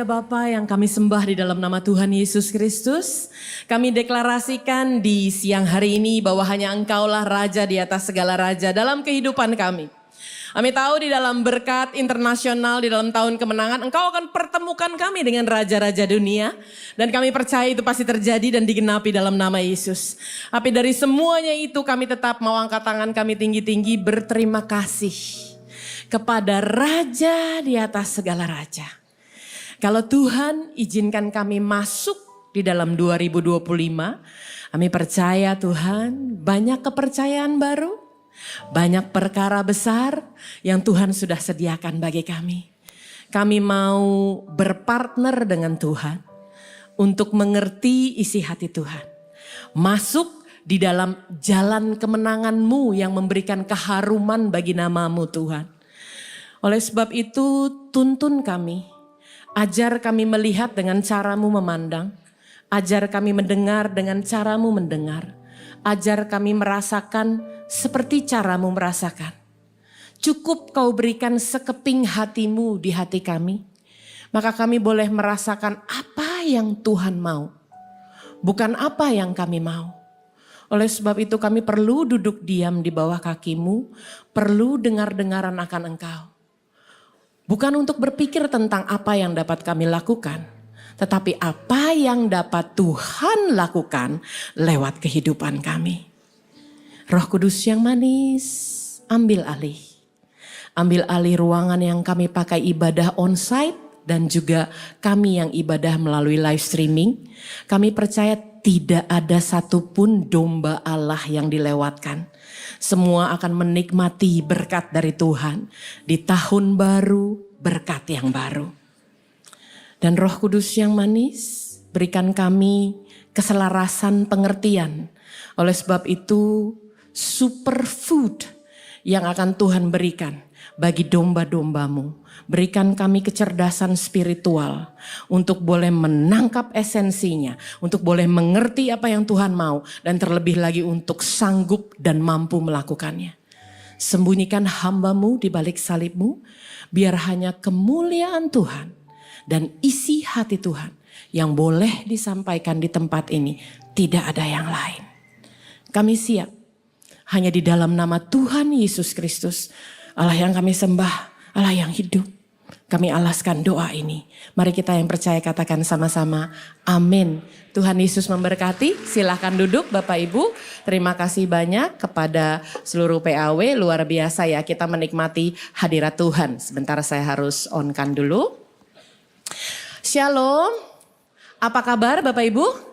ya Bapa yang kami sembah di dalam nama Tuhan Yesus Kristus. Kami deklarasikan di siang hari ini bahwa hanya Engkaulah Raja di atas segala raja dalam kehidupan kami. Kami tahu di dalam berkat internasional, di dalam tahun kemenangan, Engkau akan pertemukan kami dengan raja-raja dunia. Dan kami percaya itu pasti terjadi dan digenapi dalam nama Yesus. Tapi dari semuanya itu kami tetap mau angkat tangan kami tinggi-tinggi berterima kasih kepada Raja di atas segala raja. Kalau Tuhan izinkan kami masuk di dalam 2025, kami percaya Tuhan banyak kepercayaan baru, banyak perkara besar yang Tuhan sudah sediakan bagi kami. Kami mau berpartner dengan Tuhan untuk mengerti isi hati Tuhan. Masuk di dalam jalan kemenangan-Mu yang memberikan keharuman bagi nama-Mu Tuhan. Oleh sebab itu tuntun kami, ajar kami melihat dengan cara-Mu memandang, ajar kami mendengar dengan cara-Mu mendengar, ajar kami merasakan seperti cara-Mu merasakan. Cukup Kau berikan sekeping hati-Mu di hati kami, maka kami boleh merasakan apa yang Tuhan mau, bukan apa yang kami mau. Oleh sebab itu kami perlu duduk diam di bawah kaki-Mu, perlu dengar-dengaran akan Engkau. Bukan untuk berpikir tentang apa yang dapat kami lakukan, tetapi apa yang dapat Tuhan lakukan lewat kehidupan kami. Roh Kudus yang manis, ambil alih. Ambil alih ruangan yang kami pakai ibadah onsite dan juga kami yang ibadah melalui live streaming. Kami percaya tidak ada satupun domba Allah yang dilewatkan. Semua akan menikmati berkat dari Tuhan di tahun baru, berkat yang baru. Dan Roh Kudus yang manis berikan kami keselarasan pengertian. Oleh sebab itu superfood yang akan Tuhan berikan bagi domba-domba-Mu. Berikan kami kecerdasan spiritual untuk boleh menangkap esensinya, untuk boleh mengerti apa yang Tuhan mau, dan terlebih lagi untuk sanggup dan mampu melakukannya. Sembunyikan hamba-Mu di balik salib-Mu, biar hanya kemuliaan Tuhan dan isi hati Tuhan yang boleh disampaikan di tempat ini, tidak ada yang lain. Kami siap hanya di dalam nama Tuhan Yesus Kristus, Allah yang kami sembah, Allah yang hidup. Kami alaskan doa ini. Mari kita yang percaya katakan sama-sama, amin. Tuhan Yesus memberkati, silahkan duduk Bapak Ibu. Terima kasih banyak kepada seluruh PAW, luar biasa ya kita menikmati hadirat Tuhan. Sebentar saya harus on-kan dulu. Shalom, apa kabar Bapak Ibu?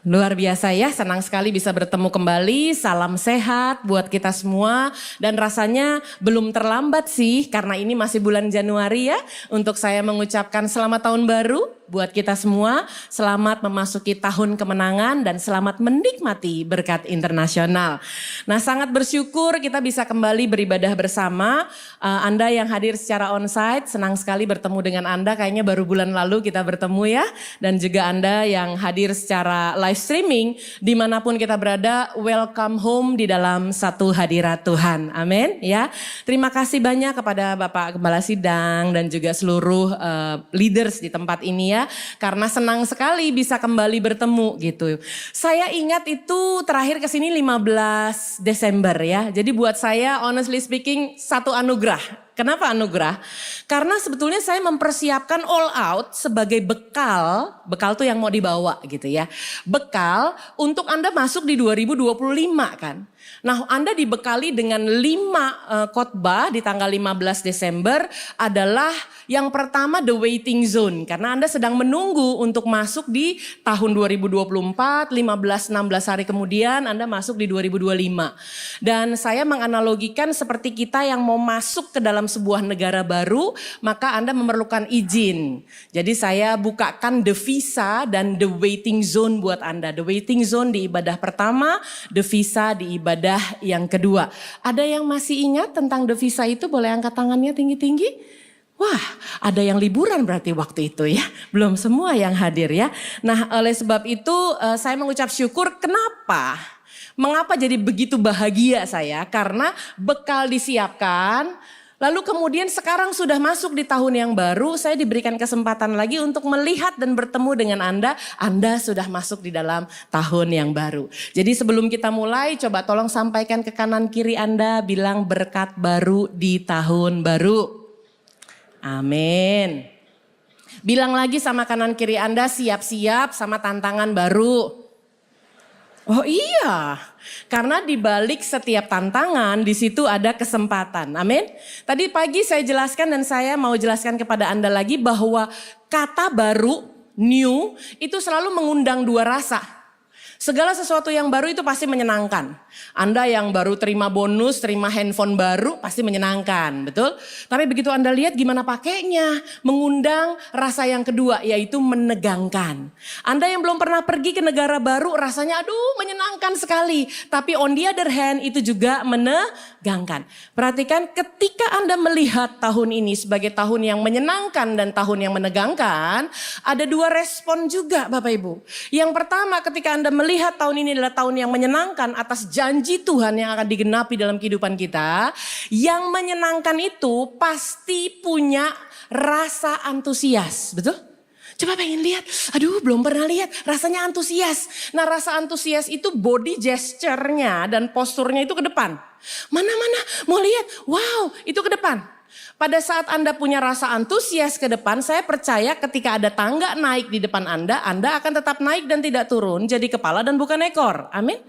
Luar biasa ya, senang sekali bisa bertemu kembali. Salam sehat buat kita semua. Dan rasanya belum terlambat sih, karena ini masih bulan Januari ya. Untuk saya mengucapkan selamat tahun baru buat kita semua. Selamat memasuki tahun kemenangan dan selamat menikmati berkat internasional. Nah, sangat bersyukur kita bisa kembali beribadah bersama. Anda yang hadir secara onsite, senang sekali bertemu dengan Anda. Kayaknya baru bulan lalu kita bertemu ya. Dan juga Anda yang hadir secara live streaming, dimanapun kita berada, welcome home di dalam satu hadirat Tuhan. Amin ya. Terima kasih banyak kepada Bapak Gembala Sidang dan juga seluruh leaders di tempat ini ya. Karena senang sekali bisa kembali bertemu gitu. Saya ingat itu terakhir kesini 15 Desember ya. Jadi buat saya honestly speaking satu anugerah. Kenapa anugerah? Karena sebetulnya saya mempersiapkan all out sebagai bekal tuh yang mau dibawa gitu ya. Bekal untuk Anda masuk di 2025 kan. Nah, Anda dibekali dengan 5 khotbah di tanggal 15 Desember adalah yang pertama the waiting zone. Karena Anda sedang menunggu untuk masuk di tahun 2024, 15-16 hari kemudian Anda masuk di 2025. Dan saya menganalogikan seperti kita yang mau masuk ke dalam sebuah negara baru, maka Anda memerlukan izin. Jadi saya bukakan the visa dan the waiting zone buat Anda. The waiting zone di ibadah pertama, the visa di ibadah yang kedua. Ada yang masih ingat tentang the visa itu? Boleh angkat tangannya tinggi-tinggi? Wah, ada yang liburan berarti waktu itu ya. Belum semua yang hadir ya. Nah, oleh sebab itu saya mengucap syukur. Kenapa? Mengapa jadi begitu bahagia saya? Karena bekal disiapkan, Lalu kemudian sekarang sudah masuk di tahun yang baru, saya diberikan kesempatan lagi untuk melihat dan bertemu dengan Anda sudah masuk di dalam tahun yang baru. Jadi sebelum kita mulai, coba tolong sampaikan ke kanan kiri Anda, bilang berkat baru di tahun baru. Amin. Bilang lagi sama kanan kiri Anda, siap-siap sama tantangan baru. Oh iya, karena di balik setiap tantangan di situ ada kesempatan. Amin. Tadi pagi saya jelaskan dan saya mau jelaskan kepada Anda lagi bahwa kata baru, new, itu selalu mengundang dua rasa. Segala sesuatu yang baru itu pasti menyenangkan. Anda yang baru terima bonus, terima handphone baru pasti menyenangkan, betul? Tapi begitu Anda lihat gimana pakainya, mengundang rasa yang kedua yaitu menegangkan. Anda yang belum pernah pergi ke negara baru rasanya aduh menyenangkan sekali. Tapi on the other hand itu juga menegangkan. Perhatikan ketika Anda melihat tahun ini sebagai tahun yang menyenangkan dan tahun yang menegangkan, ada dua respon juga Bapak Ibu. Yang pertama ketika Anda melihat tahun ini adalah tahun yang menyenangkan atas janji Tuhan yang akan digenapi dalam kehidupan kita. Yang menyenangkan itu pasti punya rasa antusias, betul? Coba pengen lihat, aduh belum pernah lihat, rasanya antusias. Nah rasa antusias itu body gesture-nya dan posturnya itu ke depan. Mana-mana mau lihat, wow itu ke depan. Pada saat Anda punya rasa antusias ke depan, saya percaya ketika ada tangga naik di depan Anda akan tetap naik dan tidak turun, jadi kepala dan bukan ekor. Amin.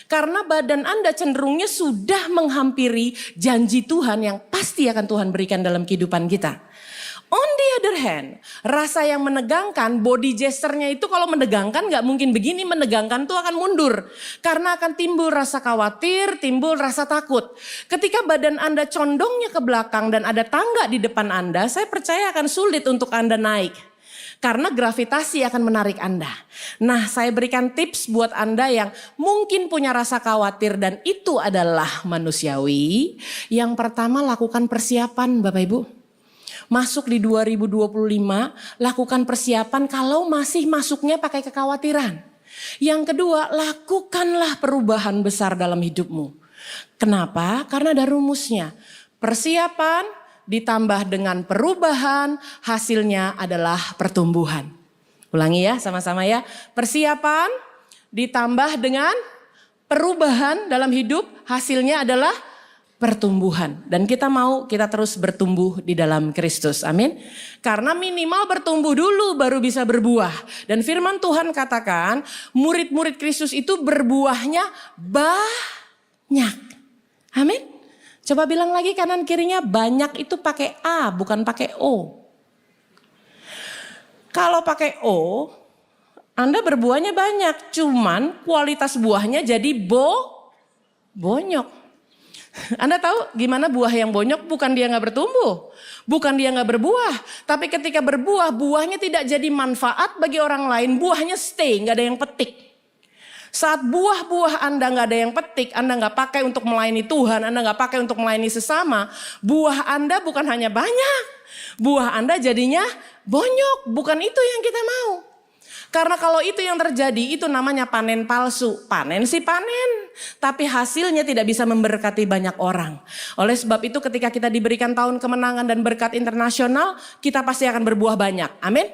Karena badan Anda cenderungnya sudah menghampiri janji Tuhan yang pasti akan Tuhan berikan dalam kehidupan kita. On the other hand, rasa yang menegangkan, body gesture-nya itu kalau menegangkan gak mungkin begini, menegangkan tuh akan mundur. Karena akan timbul rasa khawatir, timbul rasa takut. Ketika badan Anda condongnya ke belakang dan ada tangga di depan Anda, saya percaya akan sulit untuk Anda naik. Karena gravitasi akan menarik Anda. Nah saya berikan tips buat Anda yang mungkin punya rasa khawatir dan itu adalah manusiawi. Yang pertama lakukan persiapan Bapak Ibu. Masuk di 2025, lakukan persiapan kalau masih masuknya pakai kekhawatiran. Yang kedua, lakukanlah perubahan besar dalam hidupmu. Kenapa? Karena ada rumusnya. Persiapan ditambah dengan perubahan, hasilnya adalah pertumbuhan. Ulangi ya, sama-sama ya. Persiapan ditambah dengan perubahan dalam hidup, hasilnya adalah pertumbuhan. Dan kita terus bertumbuh di dalam Kristus. Amin. Karena minimal bertumbuh dulu baru bisa berbuah. Dan firman Tuhan katakan murid-murid Kristus itu berbuahnya banyak. Amin. Coba bilang lagi kanan kirinya, banyak itu pakai A bukan pakai O. Kalau pakai O, Anda berbuahnya banyak. Cuman kualitas buahnya jadi bonyok. Anda tahu gimana buah yang bonyok? Bukan dia gak bertumbuh, bukan dia gak berbuah. Tapi ketika berbuah, buahnya tidak jadi manfaat bagi orang lain. Buahnya stay, gak ada yang petik. Saat buah-buah Anda gak ada yang petik, Anda gak pakai untuk melayani Tuhan, Anda gak pakai untuk melayani sesama. Buah Anda bukan hanya banyak, buah Anda jadinya bonyok. Bukan itu yang kita mau. Karena kalau itu yang terjadi, itu namanya panen palsu. Panen sih panen, tapi hasilnya tidak bisa memberkati banyak orang. Oleh sebab itu ketika kita diberikan tahun kemenangan dan berkat internasional, kita pasti akan berbuah banyak. Amin.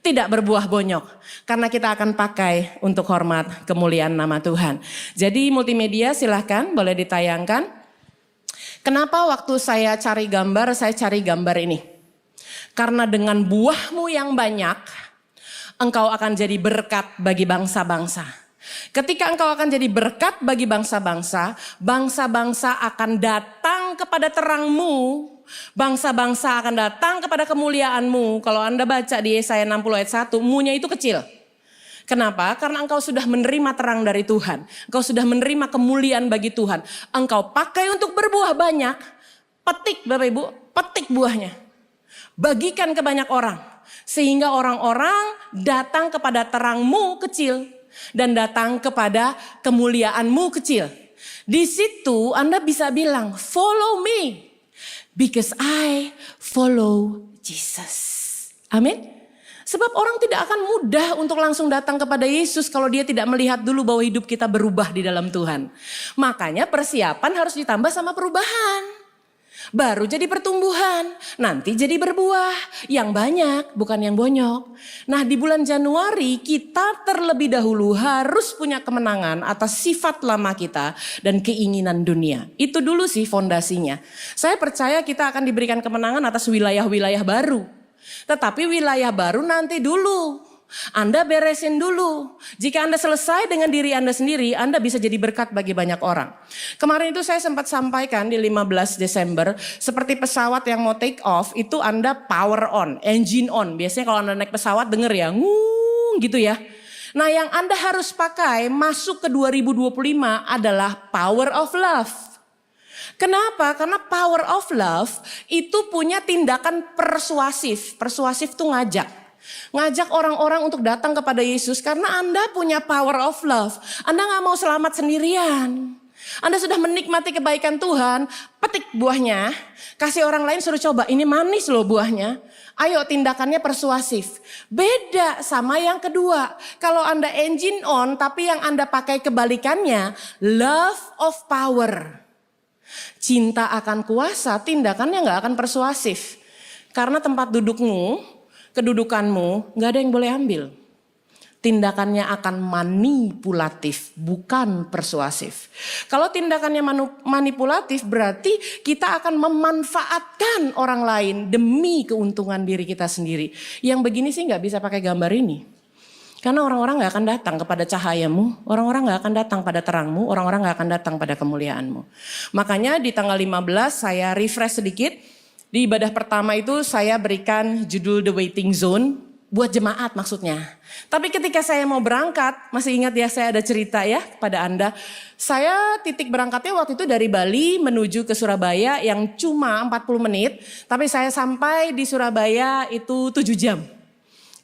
Tidak berbuah bonyok. Karena kita akan pakai untuk hormat kemuliaan nama Tuhan. Jadi multimedia silahkan boleh ditayangkan. Kenapa waktu saya cari gambar ini? Karena dengan buahmu yang banyak, engkau akan jadi berkat bagi bangsa-bangsa. Ketika engkau akan jadi berkat bagi bangsa-bangsa, bangsa-bangsa akan datang kepada terangmu, bangsa-bangsa akan datang kepada kemuliaanmu. Kalau Anda baca di Yesaya 60 ayat 1, mu-nya itu kecil. Kenapa? Karena engkau sudah menerima terang dari Tuhan. Engkau sudah menerima kemuliaan bagi Tuhan. Engkau pakai untuk berbuah banyak, petik Bapak Ibu, petik buahnya. Bagikan ke banyak orang. Sehingga orang-orang datang kepada terangmu kecil dan datang kepada kemuliaanmu kecil. Di situ Anda bisa bilang, follow me because I follow Jesus. Amin. Sebab orang tidak akan mudah untuk langsung datang kepada Yesus kalau dia tidak melihat dulu bahwa hidup kita berubah di dalam Tuhan. Makanya persiapan harus ditambah sama perubahan. Baru jadi pertumbuhan, nanti jadi berbuah yang banyak, bukan yang bonyok. Nah, di bulan Januari kita terlebih dahulu harus punya kemenangan atas sifat lama kita dan keinginan dunia. Itu dulu sih fondasinya. Saya percaya kita akan diberikan kemenangan atas wilayah-wilayah baru. Tetapi wilayah baru nanti dulu. Anda beresin dulu. Jika Anda selesai dengan diri Anda sendiri, Anda bisa jadi berkat bagi banyak orang. Kemarin itu saya sempat sampaikan di 15 Desember, seperti pesawat yang mau take off, itu Anda power on, engine on. Biasanya kalau Anda naik pesawat denger ya, ngung gitu ya. Nah, yang Anda harus pakai masuk ke 2025 adalah power of love. Kenapa? Karena power of love itu punya tindakan persuasif. Persuasif tuh ngajak orang-orang untuk datang kepada Yesus karena Anda punya power of love. Anda gak mau selamat sendirian. Anda sudah menikmati kebaikan Tuhan, petik buahnya, kasih orang lain suruh coba, ini manis loh buahnya. Ayo tindakannya persuasif. Beda sama yang kedua. Kalau Anda engine on tapi yang Anda pakai kebalikannya, love of power. Cinta akan kuasa, tindakannya gak akan persuasif. Karena tempat dudukmu, kedudukanmu gak ada yang boleh ambil. Tindakannya akan manipulatif, bukan persuasif. Kalau tindakannya manipulatif berarti kita akan memanfaatkan orang lain demi keuntungan diri kita sendiri. Yang begini sih gak bisa pakai gambar ini. Karena orang-orang gak akan datang kepada cahayamu, orang-orang gak akan datang pada terangmu, orang-orang gak akan datang pada kemuliaanmu. Makanya di tanggal 15 saya refresh sedikit. Di ibadah pertama itu saya berikan judul The Waiting Zone buat jemaat maksudnya. Tapi ketika saya mau berangkat, masih ingat ya saya ada cerita ya kepada Anda. Saya titik berangkatnya waktu itu dari Bali menuju ke Surabaya yang cuma 40 menit. Tapi saya sampai di Surabaya itu 7 jam.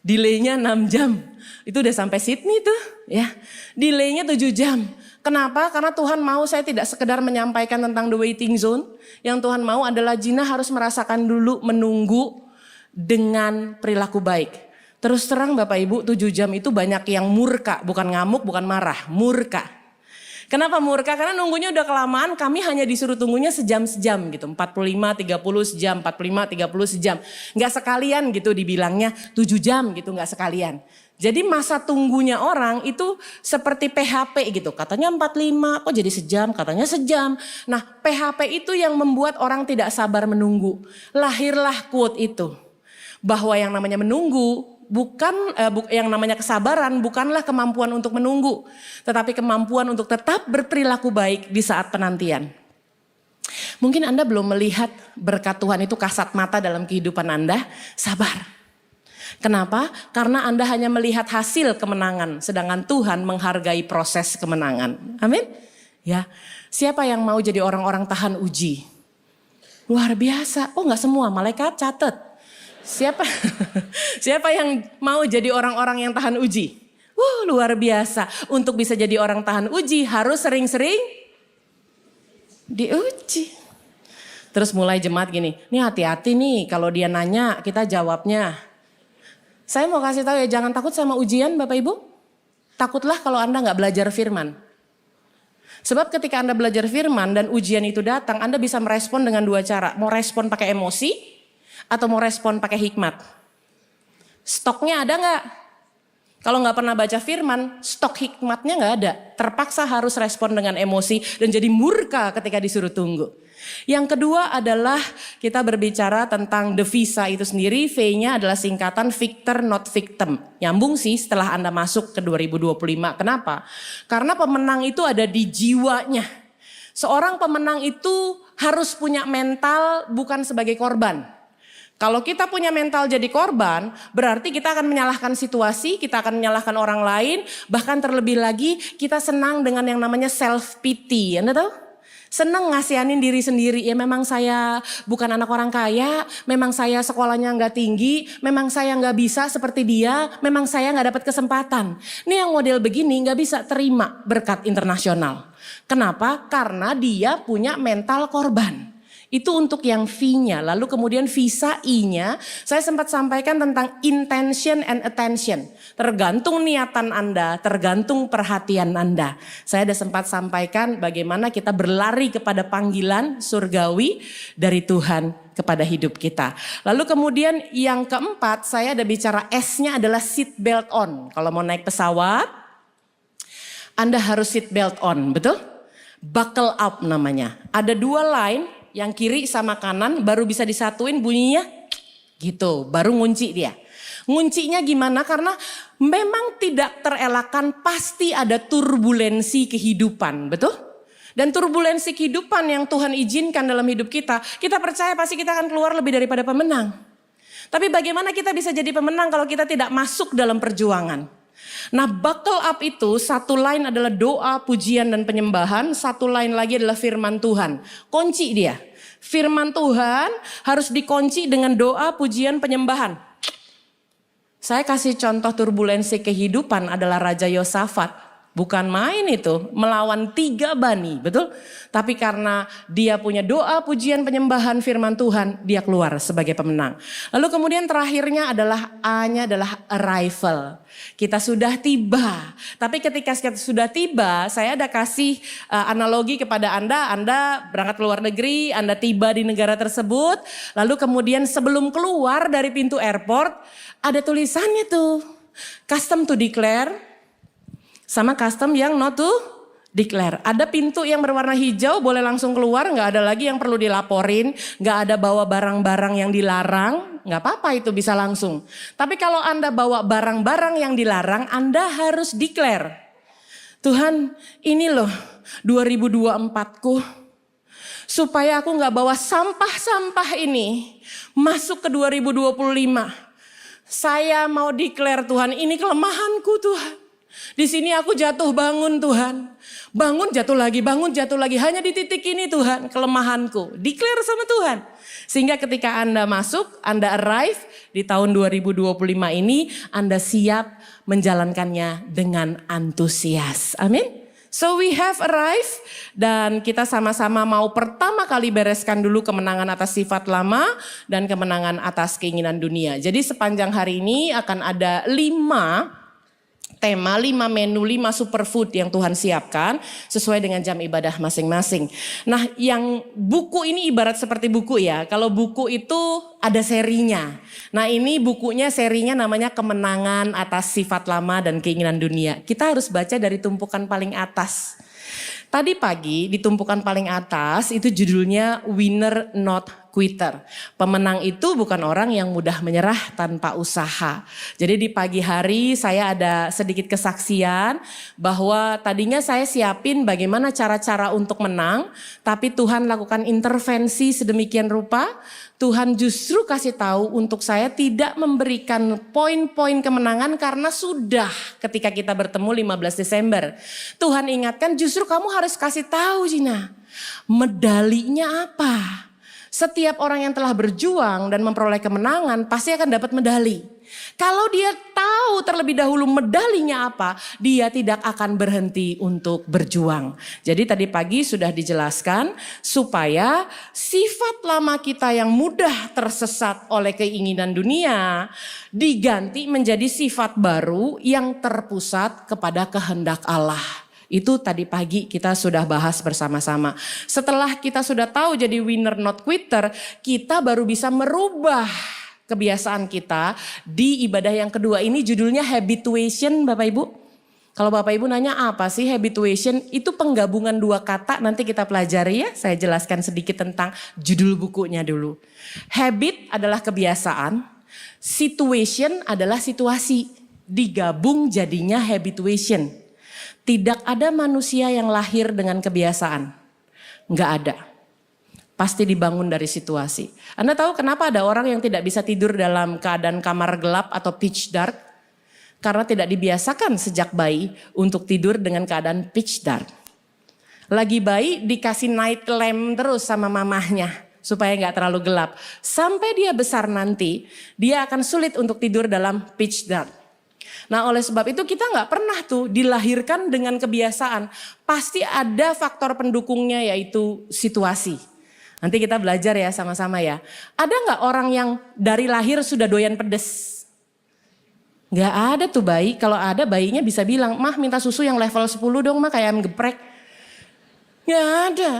Delaynya 6 jam. Itu udah sampai Sydney tuh ya. Delaynya 7 jam. Kenapa? Karena Tuhan mau saya tidak sekedar menyampaikan tentang the waiting zone. Yang Tuhan mau adalah Gina harus merasakan dulu menunggu dengan perilaku baik. Terus terang Bapak Ibu 7 jam itu banyak yang murka. Bukan ngamuk, bukan marah, murka. Kenapa murka? Karena nunggunya udah kelamaan, kami hanya disuruh tunggunya sejam-sejam gitu. 45, 30 sejam, 45, 30 sejam. Nggak sekalian gitu dibilangnya 7 jam gitu, nggak sekalian. Jadi masa tunggunya orang itu seperti PHP gitu. Katanya 45, kok jadi sejam, katanya sejam. Nah PHP itu yang membuat orang tidak sabar menunggu. Lahirlah quote itu. Bahwa yang namanya menunggu yang namanya kesabaran bukanlah kemampuan untuk menunggu. Tetapi kemampuan untuk tetap berperilaku baik di saat penantian. Mungkin Anda belum melihat berkat Tuhan itu kasat mata dalam kehidupan Anda, sabar. Kenapa? Karena Anda hanya melihat hasil kemenangan, sedangkan Tuhan menghargai proses kemenangan. Amin? Ya, siapa yang mau jadi orang-orang tahan uji? Luar biasa. Oh, nggak semua, malaikat catat. Siapa yang mau jadi orang-orang yang tahan uji? Luar biasa. Untuk bisa jadi orang tahan uji harus sering-sering diuji. Terus mulai jemaat gini, nih hati-hati nih kalau dia nanya kita jawabnya. Saya mau kasih tahu ya, jangan takut sama ujian Bapak Ibu. Takutlah kalau Anda gak belajar firman. Sebab ketika Anda belajar firman dan ujian itu datang, Anda bisa merespon dengan 2 cara. Mau respon pakai emosi atau mau respon pakai hikmat. Stoknya ada gak? Kalau gak pernah baca firman, stok hikmatnya gak ada. Terpaksa harus respon dengan emosi dan jadi murka ketika disuruh tunggu. Yang kedua adalah kita berbicara tentang devisa itu sendiri. V-nya adalah singkatan victor not victim. Nyambung sih setelah Anda masuk ke 2025. Kenapa? Karena pemenang itu ada di jiwanya. Seorang pemenang itu harus punya mental bukan sebagai korban. Kalau kita punya mental jadi korban, berarti kita akan menyalahkan situasi, kita akan menyalahkan orang lain, bahkan terlebih lagi kita senang dengan yang namanya self pity. Anda tahu? Senang ngasihanin diri sendiri, ya memang saya bukan anak orang kaya, memang saya sekolahnya nggak tinggi, memang saya nggak bisa seperti dia, memang saya nggak dapat kesempatan. Ini yang model begini nggak bisa terima berkat internasional. Kenapa? Karena dia punya mental korban. Itu untuk yang V-nya. Lalu kemudian visa I-nya, saya sempat sampaikan tentang intention and attention. Tergantung niatan Anda, tergantung perhatian Anda. Saya ada sempat sampaikan bagaimana kita berlari kepada panggilan surgawi dari Tuhan kepada hidup kita. Lalu kemudian yang keempat, saya ada bicara S-nya adalah seat belt on. Kalau mau naik pesawat, Anda harus seat belt on, betul? Buckle up namanya. Ada 2 line, yang kiri sama kanan baru bisa disatuin bunyinya gitu, baru ngunci dia. Nguncinya gimana? Karena memang tidak terelakkan pasti ada turbulensi kehidupan, betul? Dan turbulensi kehidupan yang Tuhan izinkan dalam hidup kita, kita percaya pasti kita akan keluar lebih daripada pemenang. Tapi bagaimana kita bisa jadi pemenang kalau kita tidak masuk dalam perjuangan? Nah, buckle up itu satu line adalah doa, pujian dan penyembahan, satu line lagi adalah firman Tuhan. Kunci dia. Firman Tuhan harus dikunci dengan doa, pujian, penyembahan. Saya kasih contoh turbulensi kehidupan adalah Raja Yosafat. Bukan main itu, melawan 3 bani, betul? Tapi karena dia punya doa, pujian, penyembahan, firman Tuhan, dia keluar sebagai pemenang. Lalu kemudian terakhirnya adalah A-nya adalah arrival. Kita sudah tiba. Tapi ketika kita sudah tiba, saya ada kasih analogi kepada Anda berangkat ke luar negeri, Anda tiba di negara tersebut, lalu kemudian sebelum keluar dari pintu airport, ada tulisannya tuh, custom to declare, sama custom yang not to declare. Ada pintu yang berwarna hijau boleh langsung keluar, nggak ada lagi yang perlu dilaporin, nggak ada bawa barang-barang yang dilarang, nggak apa-apa itu bisa langsung. Tapi kalau Anda bawa barang-barang yang dilarang, Anda harus declare. Tuhan, ini loh 2024ku, supaya aku nggak bawa sampah-sampah ini masuk ke 2025. Saya mau declare Tuhan, ini kelemahanku Tuhan. Di sini aku jatuh bangun Tuhan. Bangun jatuh lagi, hanya di titik ini Tuhan kelemahanku. Declare sama Tuhan. Sehingga ketika Anda masuk, Anda arrive di tahun 2025 ini, Anda siap menjalankannya dengan antusias. Amin. So we have arrived dan kita sama-sama mau pertama kali bereskan dulu kemenangan atas sifat lama dan kemenangan atas keinginan dunia. Jadi sepanjang hari ini akan ada 5 tema, 5 menu, 5 superfood yang Tuhan siapkan sesuai dengan jam ibadah masing-masing. Nah, yang buku ini ibarat seperti buku ya. Kalau buku itu ada serinya. Nah, ini bukunya serinya namanya Kemenangan Atas Sifat Lama dan Keinginan Dunia. Kita harus baca dari tumpukan paling atas. Tadi pagi di tumpukan paling atas itu judulnya Winner Not Quitter. Pemenang itu bukan orang yang mudah menyerah tanpa usaha. Jadi di pagi hari saya ada sedikit kesaksian bahwa tadinya saya siapin bagaimana cara-cara untuk menang. Tapi Tuhan lakukan intervensi sedemikian rupa. Tuhan justru kasih tahu untuk saya tidak memberikan poin-poin kemenangan karena sudah ketika kita bertemu 15 Desember. Tuhan ingatkan justru kamu harus kasih tahu Gina, medalinya apa. Setiap orang yang telah berjuang dan memperoleh kemenangan pasti akan dapat medali. Kalau dia tahu terlebih dahulu medalinya apa, dia tidak akan berhenti untuk berjuang. Jadi tadi pagi sudah dijelaskan supaya sifat lama kita yang mudah tersesat oleh keinginan dunia diganti menjadi sifat baru yang terpusat kepada kehendak Allah. Itu tadi pagi kita sudah bahas bersama-sama. Setelah kita sudah tahu jadi winner not quitter, kita baru bisa merubah kebiasaan kita di ibadah yang kedua. Ini judulnya habituation Bapak Ibu. Kalau Bapak Ibu nanya apa sih habituation, itu penggabungan 2 kata, nanti kita pelajari ya. Saya jelaskan sedikit tentang judul bukunya dulu. Habit adalah kebiasaan, situation adalah situasi. Digabung jadinya habituation. Tidak ada manusia yang lahir dengan kebiasaan. Enggak ada. Pasti dibangun dari situasi. Anda tahu kenapa ada orang yang tidak bisa tidur dalam keadaan kamar gelap atau pitch dark? Karena tidak dibiasakan sejak bayi untuk tidur dengan keadaan pitch dark. Lagi bayi dikasih night lamp terus sama mamahnya supaya nggak terlalu gelap. Sampai dia besar nanti, dia akan sulit untuk tidur dalam pitch dark. Nah oleh sebab itu kita nggak pernah tuh dilahirkan dengan kebiasaan. Pasti ada faktor pendukungnya yaitu situasi. Nanti kita belajar ya sama-sama ya. Ada nggak orang yang dari lahir sudah doyan pedes? Nggak ada tuh bayi. Kalau ada bayinya bisa bilang, "Mah minta susu yang level 10 dong mah, kayak ayam geprek." Nggak ada.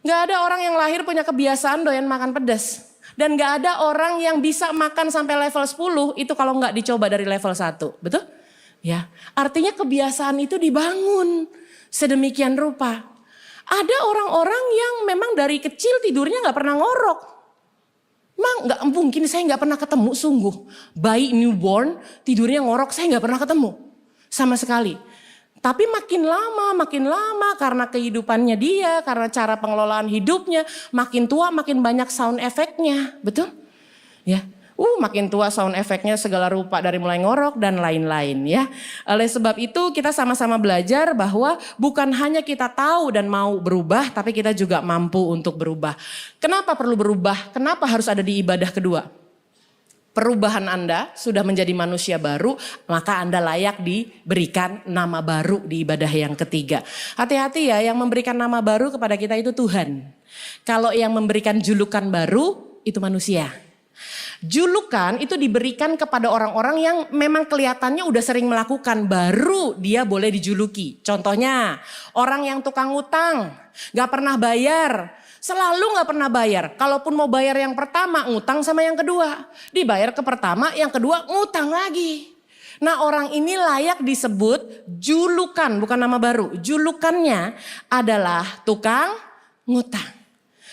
Nggak ada orang yang lahir punya kebiasaan doyan makan pedas. Dan nggak ada orang yang bisa makan sampai level 10 itu kalau nggak dicoba dari level 1. Betul? Ya, artinya kebiasaan itu dibangun sedemikian rupa. Ada orang-orang yang memang dari kecil tidurnya nggak pernah ngorok. Emang nggak mungkin, saya nggak pernah ketemu sungguh. Bayi newborn tidurnya ngorok, saya nggak pernah ketemu sama sekali. Tapi makin lama karena kehidupannya dia, karena cara pengelolaan hidupnya, makin tua makin banyak sound efeknya, betul? Ya. Makin tua sound efeknya segala rupa dari mulai ngorok dan lain-lain ya. Oleh sebab itu kita sama-sama belajar bahwa bukan hanya kita tahu dan mau berubah, tapi kita juga mampu untuk berubah. Kenapa perlu berubah? Kenapa harus ada di ibadah kedua? Perubahan Anda sudah menjadi manusia baru, maka Anda layak diberikan nama baru di ibadah yang ketiga. Hati-hati ya, yang memberikan nama baru kepada kita itu Tuhan. Kalau yang memberikan julukan baru itu manusia. Julukan itu diberikan kepada orang-orang yang memang kelihatannya udah sering melakukan, baru dia boleh dijuluki. Contohnya orang yang tukang utang, gak pernah bayar, selalu gak pernah bayar. Kalaupun mau bayar yang pertama, ngutang sama yang kedua. Dibayar ke pertama, yang kedua ngutang lagi. Nah, orang ini layak disebut julukan, bukan nama baru. Julukannya adalah tukang ngutang.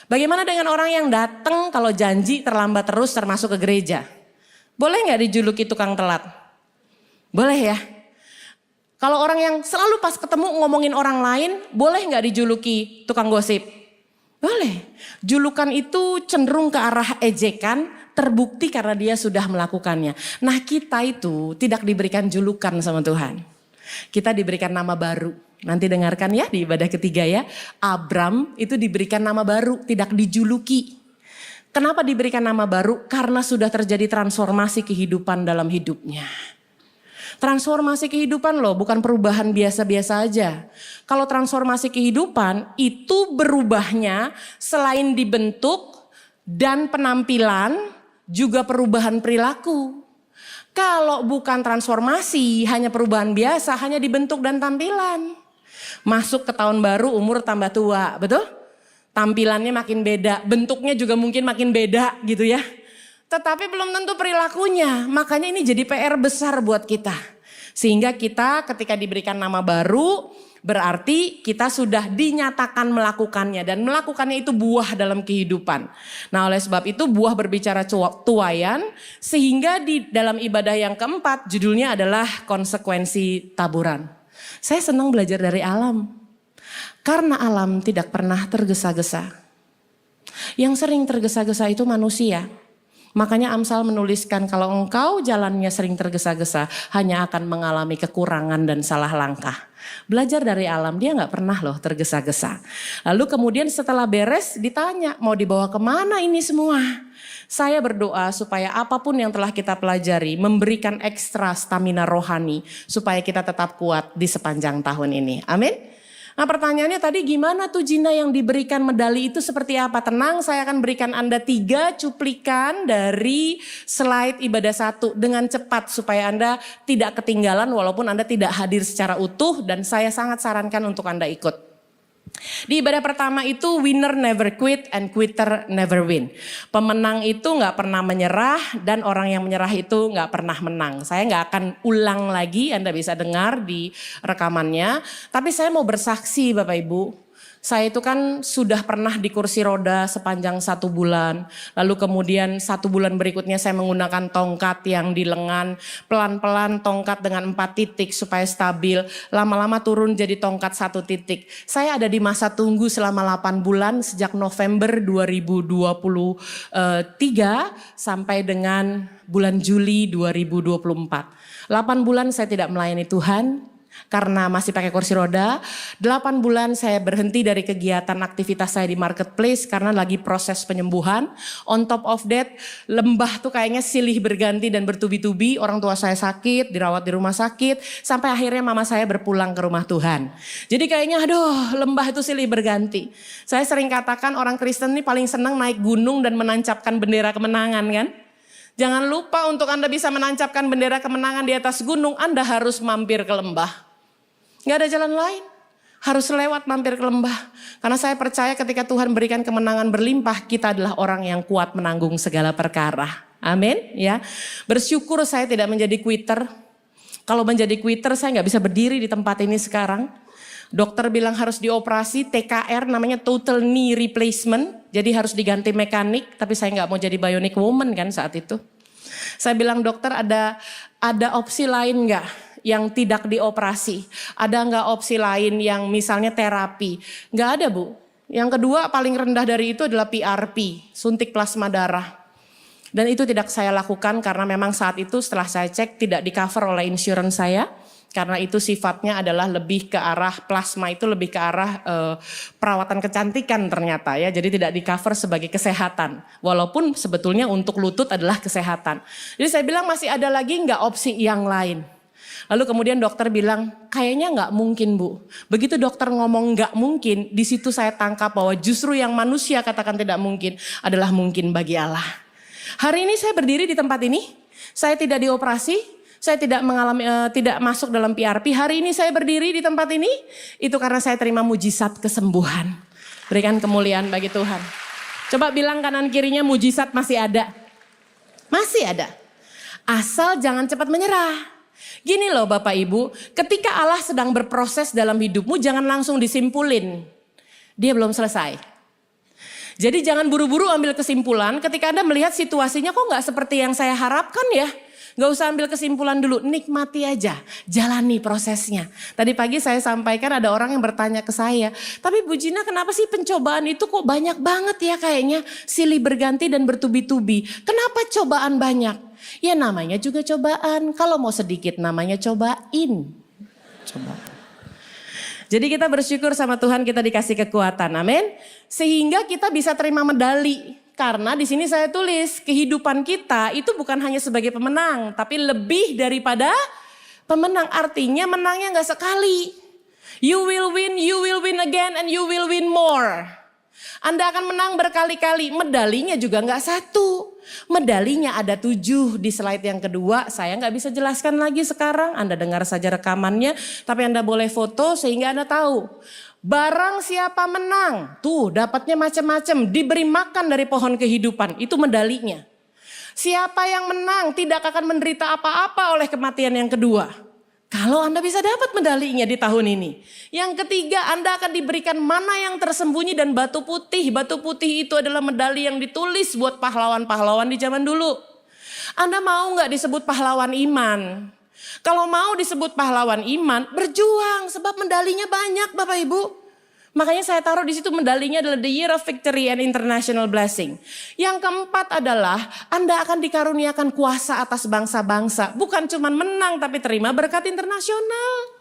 Bagaimana dengan orang yang datang kalau janji terlambat terus termasuk ke gereja? Boleh gak dijuluki tukang telat? Boleh ya? Kalau orang yang selalu pas ketemu ngomongin orang lain, boleh gak dijuluki tukang gosip? Boleh. Julukan itu cenderung ke arah ejekan, terbukti karena dia sudah melakukannya. Nah, kita itu tidak diberikan julukan sama Tuhan. Kita diberikan nama baru. Nanti dengarkan ya di ibadah ketiga ya. Abram itu diberikan nama baru, tidak dijuluki. Kenapa diberikan nama baru? Karena sudah terjadi transformasi kehidupan dalam hidupnya. Transformasi kehidupan loh, bukan perubahan biasa-biasa aja. Kalau transformasi kehidupan itu berubahnya selain dibentuk dan penampilan, juga perubahan perilaku. Kalau bukan transformasi, hanya perubahan biasa, hanya dibentuk dan tampilan. Masuk ke tahun baru umur tambah tua, betul? Tampilannya makin beda, bentuknya juga mungkin makin beda gitu ya. Tetapi belum tentu perilakunya, makanya ini jadi PR besar buat kita. Sehingga kita ketika diberikan nama baru, berarti kita sudah dinyatakan melakukannya. Dan melakukannya itu buah dalam kehidupan. Nah, oleh sebab itu buah berbicara tuaian, sehingga di dalam ibadah yang keempat judulnya adalah konsekuensi taburan. Saya senang belajar dari alam. Karena alam tidak pernah tergesa-gesa. Yang sering tergesa-gesa itu manusia. Makanya Amsal menuliskan kalau engkau jalannya sering tergesa-gesa, hanya akan mengalami kekurangan dan salah langkah. Belajar dari alam, dia gak pernah loh tergesa-gesa. Lalu kemudian setelah beres ditanya, mau dibawa kemana ini semua? Saya berdoa supaya apapun yang telah kita pelajari memberikan ekstra stamina rohani supaya kita tetap kuat di sepanjang tahun ini. Amin. Nah, pertanyaannya tadi gimana tuh Gina yang diberikan medali itu seperti apa? Tenang, saya akan berikan Anda 3 cuplikan dari slide ibadah 1 dengan cepat supaya Anda tidak ketinggalan walaupun Anda tidak hadir secara utuh, dan saya sangat sarankan untuk Anda ikut. Di ibadah pertama itu winner never quit and quitter never win. Pemenang itu gak pernah menyerah dan orang yang menyerah itu gak pernah menang. Saya gak akan ulang lagi, Anda bisa dengar di rekamannya. Tapi saya mau bersaksi Bapak Ibu. Saya itu kan sudah pernah di kursi roda sepanjang 1 bulan. Lalu kemudian 1 bulan berikutnya saya menggunakan tongkat yang di lengan. Pelan-pelan tongkat dengan 4 titik supaya stabil. Lama-lama turun jadi tongkat 1 titik. Saya ada di masa tunggu selama 8 bulan sejak November 2023 sampai dengan bulan Juli 2024. 8 bulan saya tidak melayani Tuhan. karena masih pakai kursi roda. 8 bulan saya berhenti dari kegiatan aktivitas saya di marketplace karena lagi proses penyembuhan. On top of that, lembah tuh kayaknya silih berganti dan bertubi-tubi. Orang tua saya sakit, dirawat di rumah sakit, sampai akhirnya mama saya berpulang ke rumah Tuhan. Jadi kayaknya aduh, lembah itu silih berganti. Saya sering katakan orang Kristen ini paling senang naik gunung dan menancapkan bendera kemenangan kan? Jangan lupa untuk Anda bisa menancapkan bendera kemenangan di atas gunung, Anda harus mampir ke lembah. Gak ada jalan lain, harus lewat mampir ke lembah. Karena saya percaya ketika Tuhan berikan kemenangan berlimpah, kita adalah orang yang kuat menanggung segala perkara. Amin. Ya, bersyukur saya tidak menjadi quitter. Kalau menjadi quitter saya gak bisa berdiri di tempat ini sekarang. Dokter bilang harus dioperasi, TKR namanya total knee replacement. Jadi harus diganti mekanik, tapi saya gak mau jadi bionic woman kan saat itu. Saya bilang dokter ada opsi lain gak yang tidak dioperasi? Ada nggak opsi lain yang misalnya terapi? Nggak ada Bu. Yang kedua paling rendah dari itu adalah PRP, suntik plasma darah. Dan itu tidak saya lakukan karena memang saat itu setelah saya cek tidak di cover oleh insurance saya. Karena itu sifatnya adalah lebih ke arah plasma, itu lebih ke arah perawatan kecantikan ternyata ya. Jadi tidak di cover sebagai kesehatan. Walaupun sebetulnya untuk lutut adalah kesehatan. Jadi saya bilang masih ada lagi nggak opsi yang lain? Lalu kemudian dokter bilang, kayaknya nggak mungkin Bu. Begitu dokter ngomong nggak mungkin, di situ saya tangkap bahwa justru yang manusia katakan tidak mungkin adalah mungkin bagi Allah. Hari ini saya berdiri di tempat ini, saya tidak dioperasi, saya tidak tidak masuk dalam PRP. Hari ini saya berdiri di tempat ini, itu karena saya terima mujizat kesembuhan. Berikan kemuliaan bagi Tuhan. Coba bilang kanan kirinya, mujizat masih ada. Masih ada. Asal jangan cepat menyerah. Gini loh Bapak Ibu, ketika Allah sedang berproses dalam hidupmu jangan langsung disimpulin. Dia belum selesai. Jadi jangan buru-buru ambil kesimpulan ketika Anda melihat situasinya kok gak seperti yang saya harapkan ya. Gak usah ambil kesimpulan dulu, nikmati aja, jalani prosesnya. Tadi pagi saya sampaikan ada orang yang bertanya ke saya, tapi Bu Gina kenapa sih pencobaan itu kok banyak banget ya kayaknya, silih berganti dan bertubi-tubi. Kenapa cobaan banyak? Ya namanya juga cobaan, kalau mau sedikit namanya cobain. Jadi kita bersyukur sama Tuhan kita dikasih kekuatan, amin. Sehingga kita bisa terima medali. Karena di sini saya tulis kehidupan kita itu bukan hanya sebagai pemenang, tapi lebih daripada pemenang. Artinya menangnya nggak sekali. You will win again and you will win more. Anda akan menang berkali-kali, medalinya juga nggak satu. Medalinya ada 7 di slide yang kedua, saya nggak bisa jelaskan lagi sekarang. Anda dengar saja rekamannya, tapi Anda boleh foto sehingga Anda tahu. Barang siapa menang, tuh dapatnya macam-macam, diberi makan dari pohon kehidupan, itu medalinya. Siapa yang menang tidak akan menderita apa-apa oleh kematian yang kedua. Kalau Anda bisa dapat medalinya di tahun ini. Yang ketiga, Anda akan diberikan mana yang tersembunyi dan batu putih. Batu putih itu adalah medali yang ditulis buat pahlawan-pahlawan di zaman dulu. Anda mau nggak disebut pahlawan iman? Kalau mau disebut pahlawan iman, berjuang sebab medalinya banyak Bapak Ibu. Makanya saya taruh di situ medalinya adalah The Year of Victory and International Blessing. Yang keempat adalah Anda akan dikaruniakan kuasa atas bangsa-bangsa. Bukan cuma menang tapi terima berkat internasional.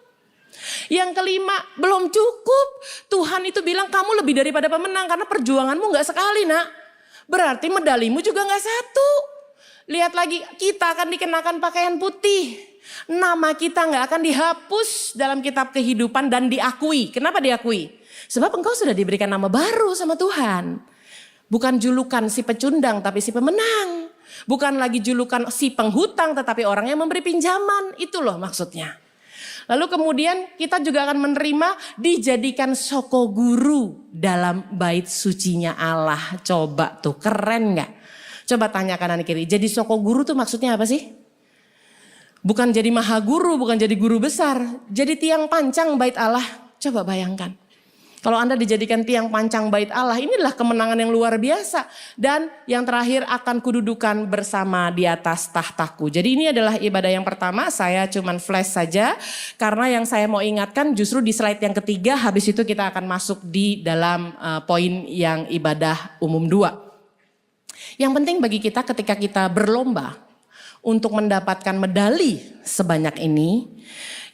Yang kelima, belum cukup. Tuhan itu bilang kamu lebih daripada pemenang karena perjuanganmu gak sekali nak. Berarti medalimu juga gak satu. Lihat lagi, kita akan dikenakan pakaian putih. Nama kita gak akan dihapus dalam kitab kehidupan dan diakui. Kenapa diakui? Sebab engkau sudah diberikan nama baru sama Tuhan. Bukan julukan si pecundang tapi si pemenang. Bukan lagi julukan si penghutang tetapi orang yang memberi pinjaman. Itu loh maksudnya. Lalu kemudian kita juga akan menerima dijadikan soko guru dalam bait sucinya Allah. Coba tuh keren gak? Coba tanya kanan kiri. Jadi soko guru tuh maksudnya apa sih? Bukan jadi maha guru, bukan jadi guru besar. Jadi tiang pancang bait Allah. Coba bayangkan. Kalau Anda dijadikan tiang pancang bait Allah, inilah kemenangan yang luar biasa. Dan yang terakhir akan kududukan bersama di atas tahtaku. Jadi ini adalah ibadah yang pertama, saya cuman flash saja. Karena yang saya mau ingatkan justru di slide yang ketiga, habis itu kita akan masuk di dalam poin yang ibadah umum 2. Yang penting bagi kita ketika kita berlomba untuk mendapatkan medali sebanyak ini,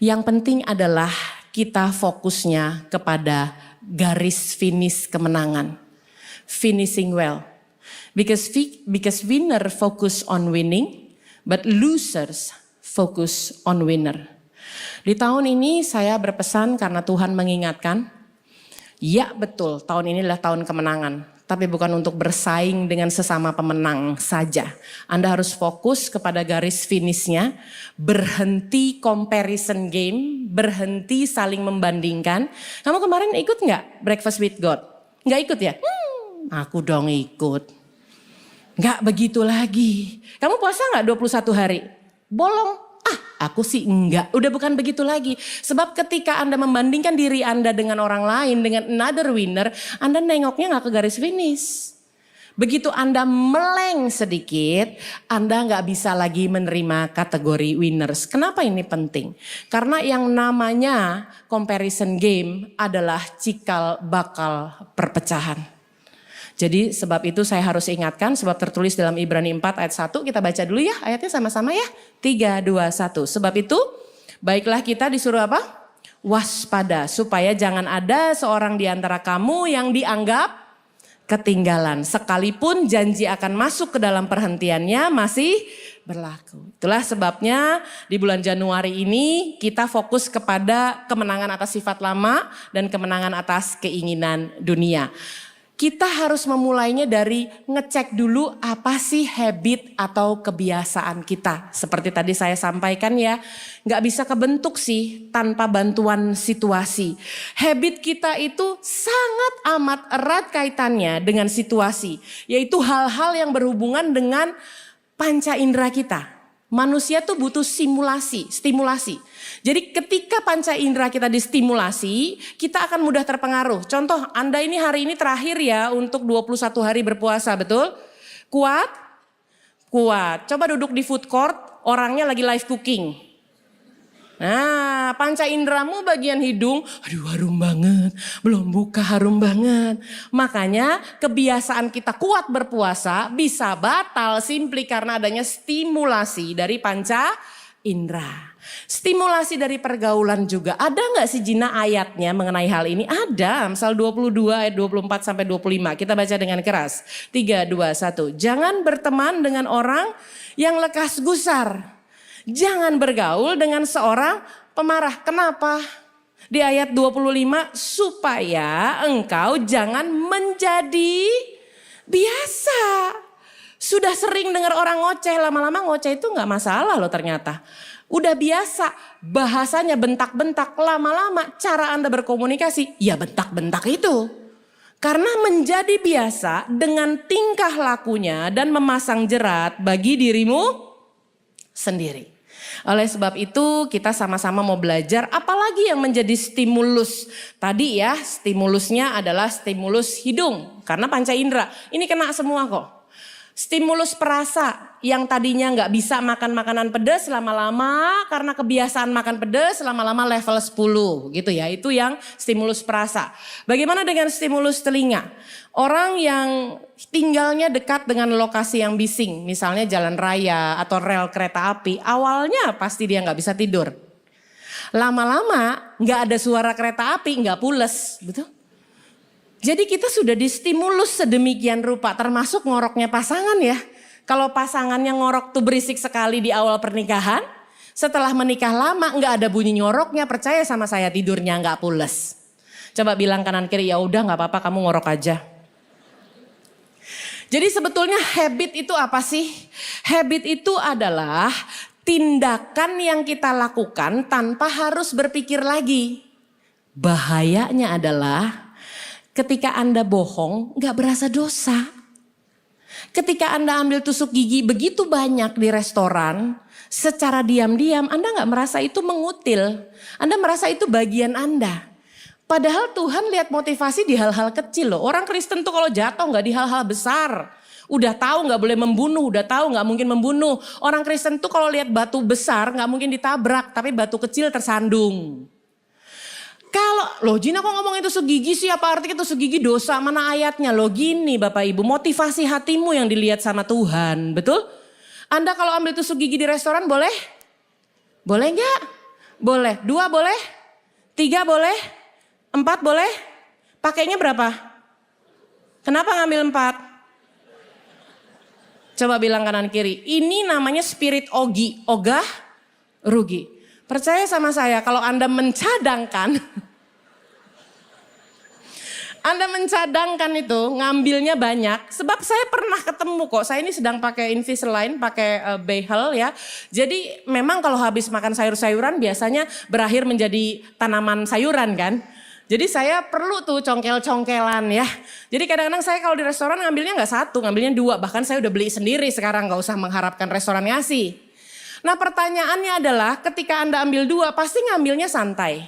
yang penting adalah kita fokusnya kepada garis finish kemenangan. Finishing well. Because winner focus on winning, but losers focus on winner. Di tahun ini saya berpesan karena Tuhan mengingatkan, ya betul tahun ini adalah tahun kemenangan. Tapi bukan untuk bersaing dengan sesama pemenang saja. Anda harus fokus kepada garis finishnya, berhenti comparison game, berhenti saling membandingkan. Kamu kemarin ikut nggak Breakfast with God? Nggak ikut ya? Aku dong ikut. Nggak begitu lagi. Kamu puasa nggak 21 hari? Bolong. Aku sih enggak, udah bukan begitu lagi. Sebab ketika Anda membandingkan diri Anda dengan orang lain, dengan another winner, Anda nengoknya gak ke garis finish. Begitu Anda meleng sedikit, Anda gak bisa lagi menerima kategori winners. Kenapa ini penting? Karena yang namanya comparison game adalah cikal bakal perpecahan. Jadi sebab itu saya harus ingatkan, sebab tertulis dalam Ibrani 4 ayat 1, kita baca dulu ya ayatnya sama-sama ya. 3, 2, 1. Sebab itu baiklah kita disuruh apa? Waspada, supaya jangan ada seorang di antara kamu yang dianggap ketinggalan. Sekalipun janji akan masuk ke dalam perhentiannya masih berlaku. Itulah sebabnya di bulan Januari ini kita fokus kepada kemenangan atas sifat lama dan kemenangan atas keinginan dunia. Kita harus memulainya dari ngecek dulu apa sih habit atau kebiasaan kita. Seperti tadi saya sampaikan ya, gak bisa kebentuk sih tanpa bantuan situasi. Habit kita itu sangat amat erat kaitannya dengan situasi. Yaitu hal-hal yang berhubungan dengan panca indera kita. Manusia tuh butuh stimulasi. Jadi ketika panca indera kita distimulasi, kita akan mudah terpengaruh. Contoh, Anda ini hari ini terakhir ya untuk 21 hari berpuasa, betul? Kuat? Kuat. Coba duduk di food court, orangnya lagi live cooking. Nah, panca inderamu bagian hidung, aduh harum banget, belum buka harum banget. Makanya kebiasaan kita kuat berpuasa bisa batal simply karena adanya stimulasi dari panca indera. Stimulasi dari pergaulan juga. Ada gak sih Jina ayatnya mengenai hal ini? Ada, Amsal 22 ayat 24 sampai 25. Kita baca dengan keras. 3, 2, 1. Jangan berteman dengan orang yang lekas gusar. Jangan bergaul dengan seorang pemarah. Kenapa? Di ayat 25, supaya engkau jangan menjadi biasa. Sudah sering dengar orang ngoceh, lama-lama ngoceh itu gak masalah loh ternyata. Udah biasa, bahasanya bentak-bentak, lama-lama cara Anda berkomunikasi, ya bentak-bentak itu. Karena menjadi biasa dengan tingkah lakunya dan memasang jerat bagi dirimu sendiri. Oleh sebab itu kita sama-sama mau belajar apalagi yang menjadi stimulus. Tadi ya stimulusnya adalah stimulus hidung karena panca indera. Ini kena semua kok. Stimulus perasa yang tadinya nggak bisa makan makanan pedas lama-lama karena kebiasaan makan pedas lama-lama level 10 gitu ya. Itu yang stimulus perasa. Bagaimana dengan stimulus telinga? Orang yang tinggalnya dekat dengan lokasi yang bising, misalnya jalan raya atau rel kereta api, awalnya pasti dia nggak bisa tidur. Lama-lama nggak ada suara kereta api, nggak pules, betul? Jadi kita sudah distimulus sedemikian rupa, termasuk ngoroknya pasangan ya. Kalau pasangannya ngorok tuh berisik sekali di awal pernikahan, setelah menikah lama nggak ada bunyi ngoroknya, percaya sama saya tidurnya nggak pules. Coba bilang kanan kiri, ya udah nggak apa-apa kamu ngorok aja. Jadi sebetulnya habit itu apa sih? Habit itu adalah tindakan yang kita lakukan tanpa harus berpikir lagi. Bahayanya adalah ketika Anda bohong gak berasa dosa. Ketika Anda ambil tusuk gigi begitu banyak di restoran, secara diam-diam Anda gak merasa itu mengutil. Anda merasa itu bagian Anda. Padahal Tuhan lihat motivasi di hal-hal kecil loh. Orang Kristen tuh kalau jatuh gak di hal-hal besar. Udah tahu gak boleh membunuh, udah tahu gak mungkin membunuh. Orang Kristen tuh kalau lihat batu besar gak mungkin ditabrak, tapi batu kecil tersandung. Kalau, loh Jina kok ngomong itu segigi sih, apa artinya itu segigi dosa, mana ayatnya? Loh gini Bapak Ibu, motivasi hatimu yang dilihat sama Tuhan, betul? Anda kalau ambil tusuk gigi di restoran boleh? Boleh nggak? Boleh. 2 boleh? 3 boleh? 4 boleh? Pakainya berapa? Kenapa ngambil 4? Coba bilang kanan kiri. Ini namanya spirit ogi. Ogah, rugi. Percaya sama saya kalau Anda mencadangkan. Anda mencadangkan itu ngambilnya banyak. Sebab saya pernah ketemu kok. Saya ini sedang pakai Invisalign, pakai behel ya. Jadi memang kalau habis makan sayur-sayuran biasanya berakhir menjadi tanaman sayuran kan. Jadi saya perlu tuh congkel-congkelan ya. Jadi kadang-kadang saya kalau di restoran ngambilnya nggak 1, ngambilnya 2. Bahkan saya udah beli sendiri sekarang, nggak usah mengharapkan restoran ngasih. Nah pertanyaannya adalah ketika Anda ambil 2 pasti ngambilnya santai.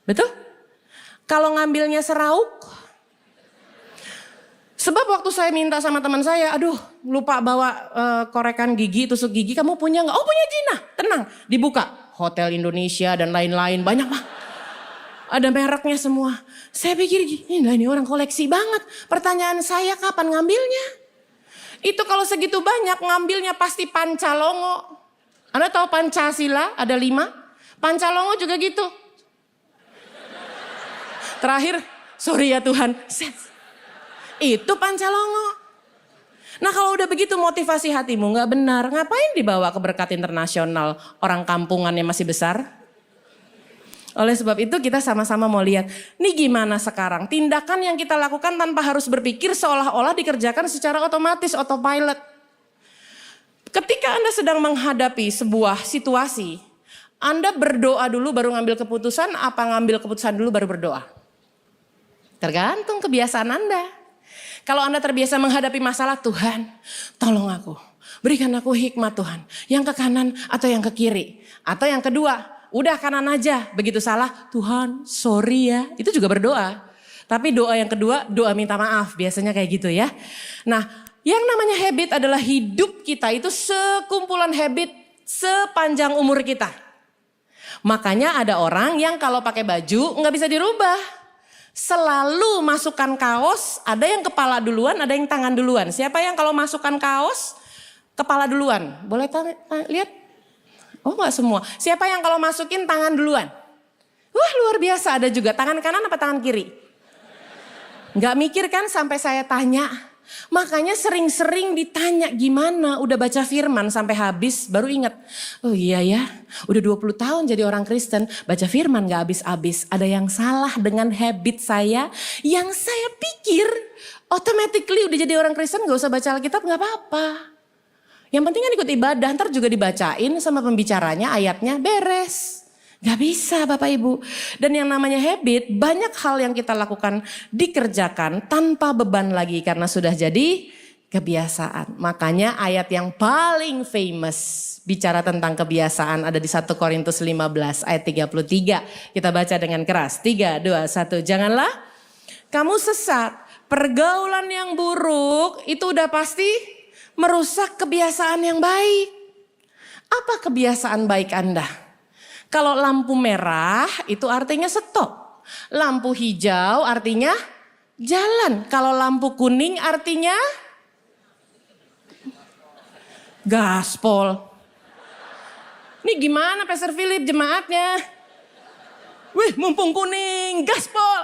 Betul? Kalau ngambilnya serauk. Sebab waktu saya minta sama teman saya, aduh lupa bawa korekan gigi, tusuk gigi, kamu punya nggak? Oh punya Gina, tenang, dibuka. Hotel Indonesia dan lain-lain, banyak mah. Ada mereknya semua. Saya pikir ini orang koleksi banget. Pertanyaan saya kapan ngambilnya? Itu kalau segitu banyak ngambilnya pasti Pancalongo. Anda tahu Pancasila ada 5? Pancalongo juga gitu. Terakhir, sorry ya Tuhan, itu Pancalongo. Nah kalau udah begitu motivasi hatimu nggak benar, ngapain dibawa ke Berkat Internasional orang kampungannya masih besar? Oleh sebab itu kita sama-sama mau lihat, nih gimana sekarang tindakan yang kita lakukan tanpa harus berpikir seolah-olah dikerjakan secara otomatis, autopilot. Ketika Anda sedang menghadapi sebuah situasi, Anda berdoa dulu baru ngambil keputusan, apa ngambil keputusan dulu baru berdoa? Tergantung kebiasaan Anda. Kalau Anda terbiasa menghadapi masalah, Tuhan tolong aku, berikan aku hikmat Tuhan. Yang ke kanan atau yang ke kiri. Atau yang kedua, udah kanan aja, begitu salah, Tuhan sorry ya. Itu juga berdoa. Tapi doa yang kedua, doa minta maaf, biasanya kayak gitu ya. Nah yang namanya habit adalah hidup kita itu sekumpulan habit sepanjang umur kita. Makanya ada orang yang kalau pakai baju nggak bisa dirubah. Selalu masukkan kaos, ada yang kepala duluan, ada yang tangan duluan. Siapa yang kalau masukkan kaos, kepala duluan? Boleh lihat? Oh nggak semua. Siapa yang kalau masukin tangan duluan? Wah luar biasa, ada juga. Tangan kanan apa tangan kiri? Nggak mikir kan sampai saya tanya. Makanya sering-sering ditanya gimana udah baca firman sampai habis baru ingat. Oh iya ya udah 20 tahun jadi orang Kristen baca firman gak habis-habis. Ada yang salah dengan habit saya yang saya pikir automatically udah jadi orang Kristen gak usah baca Alkitab gak apa-apa. Yang penting kan ikut ibadah ntar juga dibacain sama pembicaranya ayatnya beres. Gak bisa Bapak Ibu. Dan yang namanya habit, banyak hal yang kita lakukan dikerjakan tanpa beban lagi karena sudah jadi kebiasaan. Makanya ayat yang paling famous bicara tentang kebiasaan ada di 1 Korintus 15 ayat 33. Kita baca dengan keras. 3, 2, 1. Janganlah kamu sesat. Pergaulan yang buruk itu udah pasti merusak kebiasaan yang baik. Apa kebiasaan baik Anda? Kalau lampu merah itu artinya stop. Lampu hijau artinya jalan. Kalau lampu kuning artinya gaspol. Ini gimana Pastor Philip jemaatnya? Wih mumpung kuning gaspol.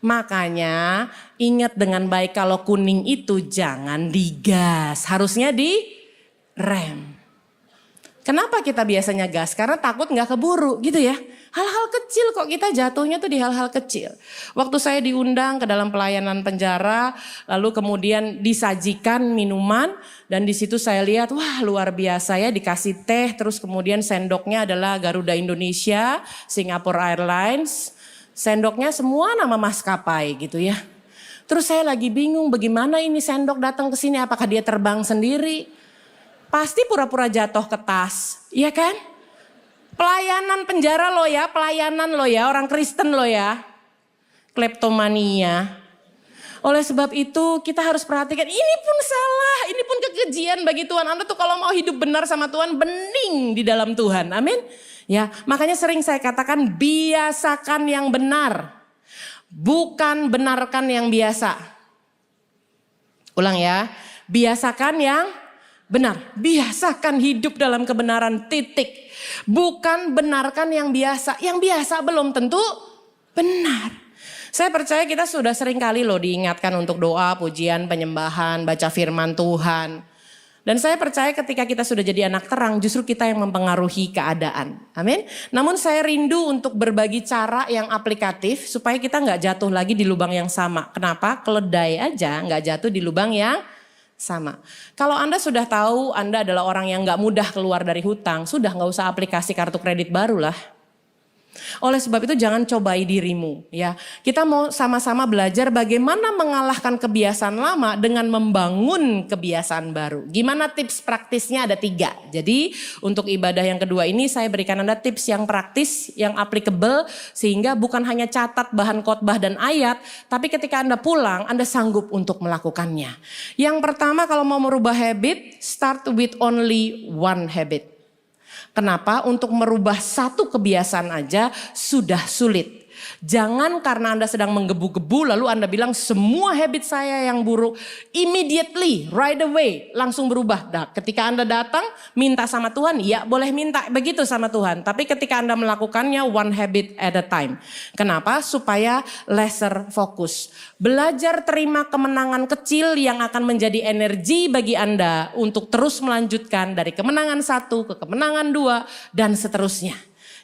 Makanya ingat dengan baik kalau kuning itu jangan digas. Harusnya di rem. Kenapa kita biasanya gas? Karena takut gak keburu gitu ya. Hal-hal kecil kok kita jatuhnya tuh di hal-hal kecil. Waktu saya diundang ke dalam pelayanan penjara, lalu kemudian disajikan minuman. Dan di situ saya lihat, wah luar biasa ya dikasih teh. Terus kemudian sendoknya adalah Garuda Indonesia, Singapore Airlines. Sendoknya semua nama maskapai gitu ya. Terus saya lagi bingung bagaimana ini sendok datang ke sini. Apakah dia terbang sendiri? Pasti pura-pura jatuh ke tas, iya kan? Pelayanan penjara lo ya, pelayanan lo ya, orang Kristen lo ya. Kleptomania. Oleh sebab itu kita harus perhatikan ini pun salah, ini pun kekejian bagi Tuhan. Anda tuh kalau mau hidup benar sama Tuhan, bening di dalam Tuhan, amin. Ya, makanya sering saya katakan biasakan yang benar, bukan benarkan yang biasa. Ulang ya, biasakan yang benar. Biasakan hidup dalam kebenaran, titik. Bukan benarkan yang biasa. Yang biasa belum tentu benar. Saya percaya kita sudah sering kali loh diingatkan untuk doa, pujian, penyembahan, baca firman Tuhan. Dan saya percaya ketika kita sudah jadi anak terang, justru kita yang mempengaruhi keadaan. Amin. Namun saya rindu untuk berbagi cara yang aplikatif supaya kita nggak jatuh lagi di lubang yang sama. Kenapa? Keledai aja nggak jatuh di lubang yang sama. Kalau Anda sudah tahu Anda adalah orang yang nggak mudah keluar dari hutang, sudah nggak usah aplikasi kartu kredit baru lah. Oleh sebab itu jangan cobai dirimu ya. Kita mau sama-sama belajar bagaimana mengalahkan kebiasaan lama dengan membangun kebiasaan baru. Gimana tips praktisnya ada 3. Jadi untuk ibadah yang kedua ini saya berikan Anda tips yang praktis, yang applicable. Sehingga bukan hanya catat bahan khotbah dan ayat. Tapi ketika Anda pulang Anda sanggup untuk melakukannya. Yang pertama kalau mau merubah habit, start with only one habit. Kenapa? Untuk merubah satu kebiasaan aja sudah sulit. Jangan karena Anda sedang menggebu-gebu lalu Anda bilang semua habit saya yang buruk immediately, right away langsung berubah. Nah, ketika Anda datang minta sama Tuhan, ya boleh minta begitu sama Tuhan. Tapi ketika Anda melakukannya one habit at a time. Kenapa? Supaya laser fokus. Belajar terima kemenangan kecil yang akan menjadi energi bagi Anda untuk terus melanjutkan dari kemenangan 1 ke kemenangan 2 dan seterusnya.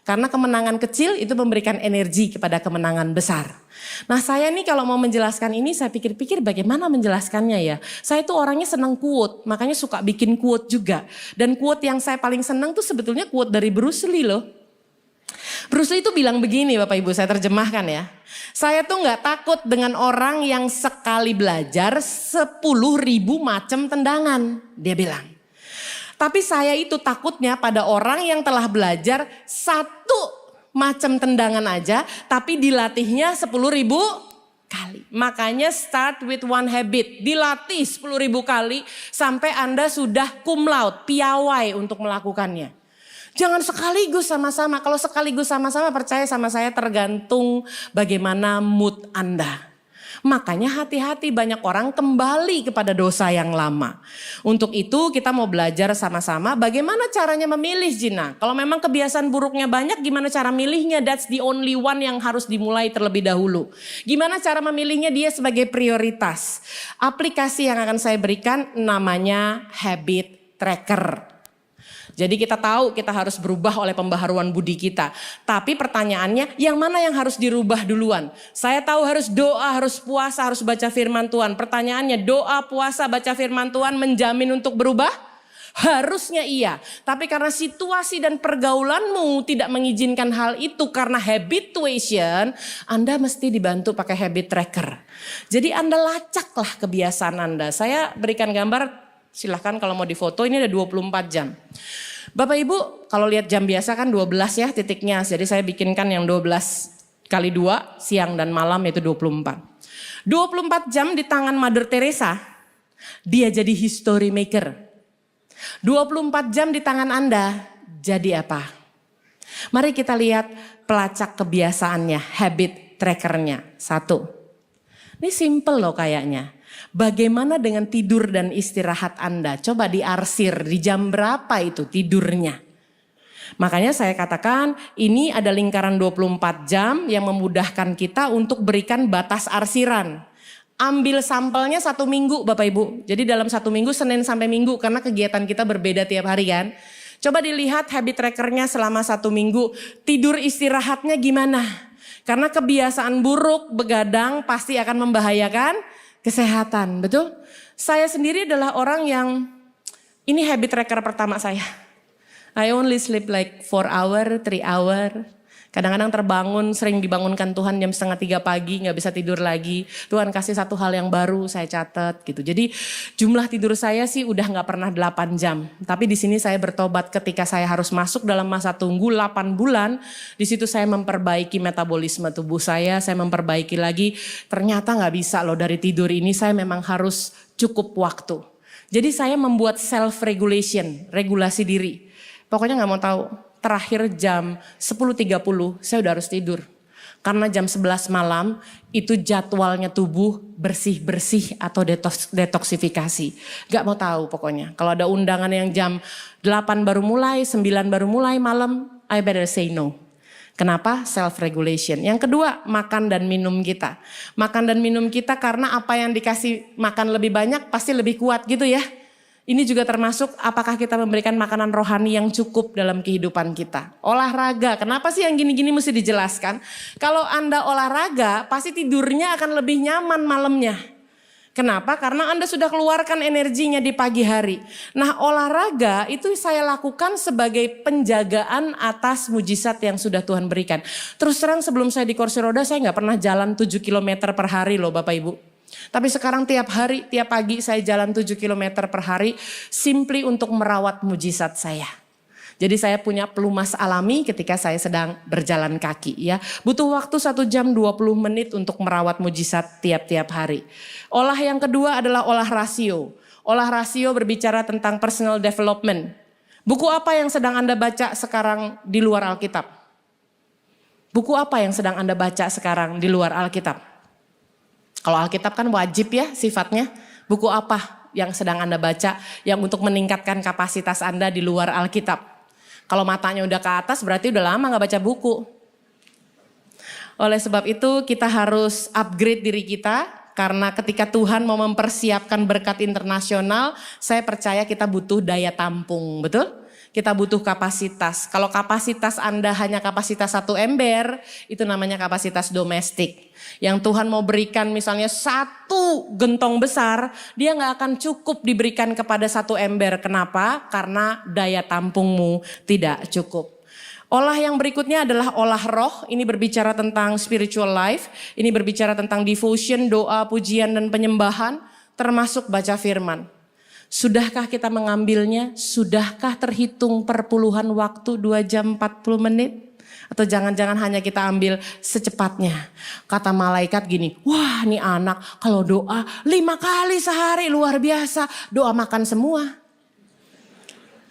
Karena kemenangan kecil itu memberikan energi kepada kemenangan besar. Nah saya nih kalau mau menjelaskan ini saya pikir-pikir bagaimana menjelaskannya ya. Saya tuh orangnya senang quote, makanya suka bikin quote juga. Dan quote yang saya paling senang tuh sebetulnya quote dari Bruce Lee loh. Bruce Lee itu bilang begini Bapak Ibu, saya terjemahkan ya. Saya tuh gak takut dengan orang yang sekali belajar 10.000 macam tendangan, dia bilang. Tapi saya itu takutnya pada orang yang telah belajar 1 macam tendangan aja tapi dilatihnya 10.000 kali. Makanya start with one habit, dilatih 10.000 kali sampai Anda sudah cum laude, piawai untuk melakukannya. Jangan sekaligus sama-sama, kalau sekaligus sama-sama percaya sama saya tergantung bagaimana mood Anda. Makanya hati-hati banyak orang kembali kepada dosa yang lama. Untuk itu kita mau belajar sama-sama bagaimana caranya memilih Gina. Kalau memang kebiasaan buruknya banyak gimana cara milihnya, that's the only one yang harus dimulai terlebih dahulu. Gimana cara memilihnya dia sebagai prioritas. Aplikasi yang akan saya berikan namanya Habit Tracker. Jadi kita tahu kita harus berubah oleh pembaharuan budi kita. Tapi pertanyaannya yang mana yang harus dirubah duluan? Saya tahu harus doa, harus puasa, harus baca firman Tuhan. Pertanyaannya doa, puasa, baca firman Tuhan menjamin untuk berubah? Harusnya iya. Tapi karena situasi dan pergaulanmu tidak mengizinkan hal itu karena habituation, Anda mesti dibantu pakai habit tracker. Jadi Anda lacaklah kebiasaan Anda. Saya berikan gambar, silahkan kalau mau difoto, ini ada 24 jam. Bapak Ibu kalau lihat jam biasa kan 12 ya titiknya. Jadi saya bikinkan yang 12 kali 2 siang dan malam itu 24. 24 jam di tangan Mother Teresa dia jadi history maker. 24 jam di tangan Anda jadi apa? Mari kita lihat pelacak kebiasaannya, habit trackernya. 1. Ini simple loh kayaknya. Bagaimana dengan tidur dan istirahat Anda? Coba diarsir di jam berapa itu tidurnya. Makanya saya katakan ini ada lingkaran 24 jam yang memudahkan kita untuk berikan batas arsiran. Ambil sampelnya 1 minggu Bapak Ibu. Jadi dalam 1 minggu Senin sampai Minggu karena kegiatan kita berbeda tiap hari kan. Coba dilihat habit trackernya selama 1 minggu. Tidur istirahatnya gimana? Karena kebiasaan buruk begadang pasti akan membahayakan kesehatan, betul? Saya sendiri adalah orang yang, ini habit tracker pertama saya. I only sleep like 4 hour, 3 hour. Kadang-kadang terbangun, sering dibangunkan Tuhan jam 2:30 pagi, gak bisa tidur lagi. Tuhan kasih satu hal yang baru, saya catat gitu. Jadi jumlah tidur saya sih udah gak pernah 8 jam. Tapi di sini saya bertobat ketika saya harus masuk dalam masa tunggu 8 bulan. Di situ saya memperbaiki metabolisme tubuh saya memperbaiki lagi. Ternyata gak bisa loh dari tidur ini, saya memang harus cukup waktu. Jadi saya membuat self-regulation, regulasi diri. Pokoknya gak mau tahu. Terakhir jam 10.30 saya udah harus tidur. Karena jam 11 malam itu jadwalnya tubuh bersih-bersih atau detoksifikasi. Gak mau tahu pokoknya. Kalau ada undangan yang jam 8 baru mulai, 9 baru mulai malam, I better say no. Kenapa? Self-regulation. Yang kedua, makan dan minum kita. Makan dan minum kita karena apa yang dikasih makan lebih banyak pasti lebih kuat gitu ya. Ini juga termasuk apakah kita memberikan makanan rohani yang cukup dalam kehidupan kita. Olahraga, kenapa sih yang gini-gini mesti dijelaskan? Kalau Anda olahraga pasti tidurnya akan lebih nyaman malamnya. Kenapa? Karena Anda sudah keluarkan energinya di pagi hari. Nah, olahraga itu saya lakukan sebagai penjagaan atas mujizat yang sudah Tuhan berikan. Terus terang sebelum saya di kursi roda saya nggak pernah jalan 7 km per hari loh Bapak Ibu. Tapi sekarang tiap hari, tiap pagi saya jalan 7 km per hari simply untuk merawat mujizat saya. Jadi saya punya pelumas alami ketika saya sedang berjalan kaki ya. Butuh waktu 1 jam 20 menit untuk merawat mujizat tiap-tiap hari. Olah yang kedua adalah olah rasio. Olah rasio berbicara tentang personal development. Buku apa yang sedang Anda baca sekarang di luar Alkitab? Buku apa yang sedang Anda baca sekarang di luar Alkitab? Kalau Alkitab kan wajib ya sifatnya. Buku apa yang sedang Anda baca yang untuk meningkatkan kapasitas Anda di luar Alkitab? Kalau matanya udah ke atas berarti udah lama gak baca buku. Oleh sebab itu kita harus upgrade diri kita. Karena ketika Tuhan mau mempersiapkan berkat internasional, saya percaya kita butuh daya tampung, betul? Kita butuh kapasitas. Kalau kapasitas Anda hanya kapasitas 1 ember, itu namanya kapasitas domestik. Yang Tuhan mau berikan misalnya 1 gentong besar, dia gak akan cukup diberikan kepada 1 ember. Kenapa? Karena daya tampungmu tidak cukup. Olah yang berikutnya adalah olah roh. Ini berbicara tentang spiritual life. Ini berbicara tentang devotion, doa, pujian, dan penyembahan. Termasuk baca firman. Sudahkah kita mengambilnya? Sudahkah terhitung per puluhan waktu 2 jam 40 menit? Atau jangan-jangan hanya kita ambil secepatnya. Kata malaikat gini, wah ini anak kalau doa 5 kali sehari luar biasa. Doa makan semua.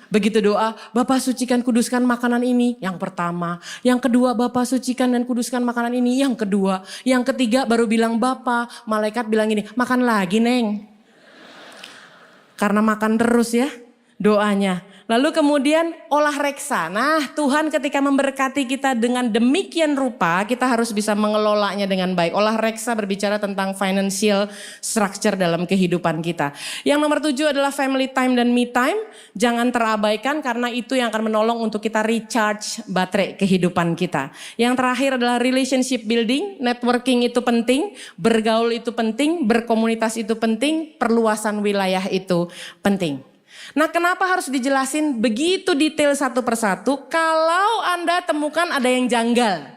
Begitu doa, Bapa sucikan kuduskan makanan ini, yang pertama. Yang kedua, Bapa sucikan dan kuduskan makanan ini, yang kedua. Yang ketiga baru bilang Bapa, malaikat bilang gini, makan lagi Neng. Karena makan terus ya doanya. Lalu kemudian olah reksa. Nah Tuhan ketika memberkati kita dengan demikian rupa, kita harus bisa mengelolanya dengan baik. Olah reksa berbicara tentang financial structure dalam kehidupan kita. Yang nomor 7 adalah family time dan me time. Jangan terabaikan karena itu yang akan menolong untuk kita recharge baterai kehidupan kita. Yang terakhir adalah relationship building. Networking itu penting, bergaul itu penting, berkomunitas itu penting, perluasan wilayah itu penting. Nah kenapa harus dijelasin begitu detail satu persatu? Kalau Anda temukan ada yang janggal.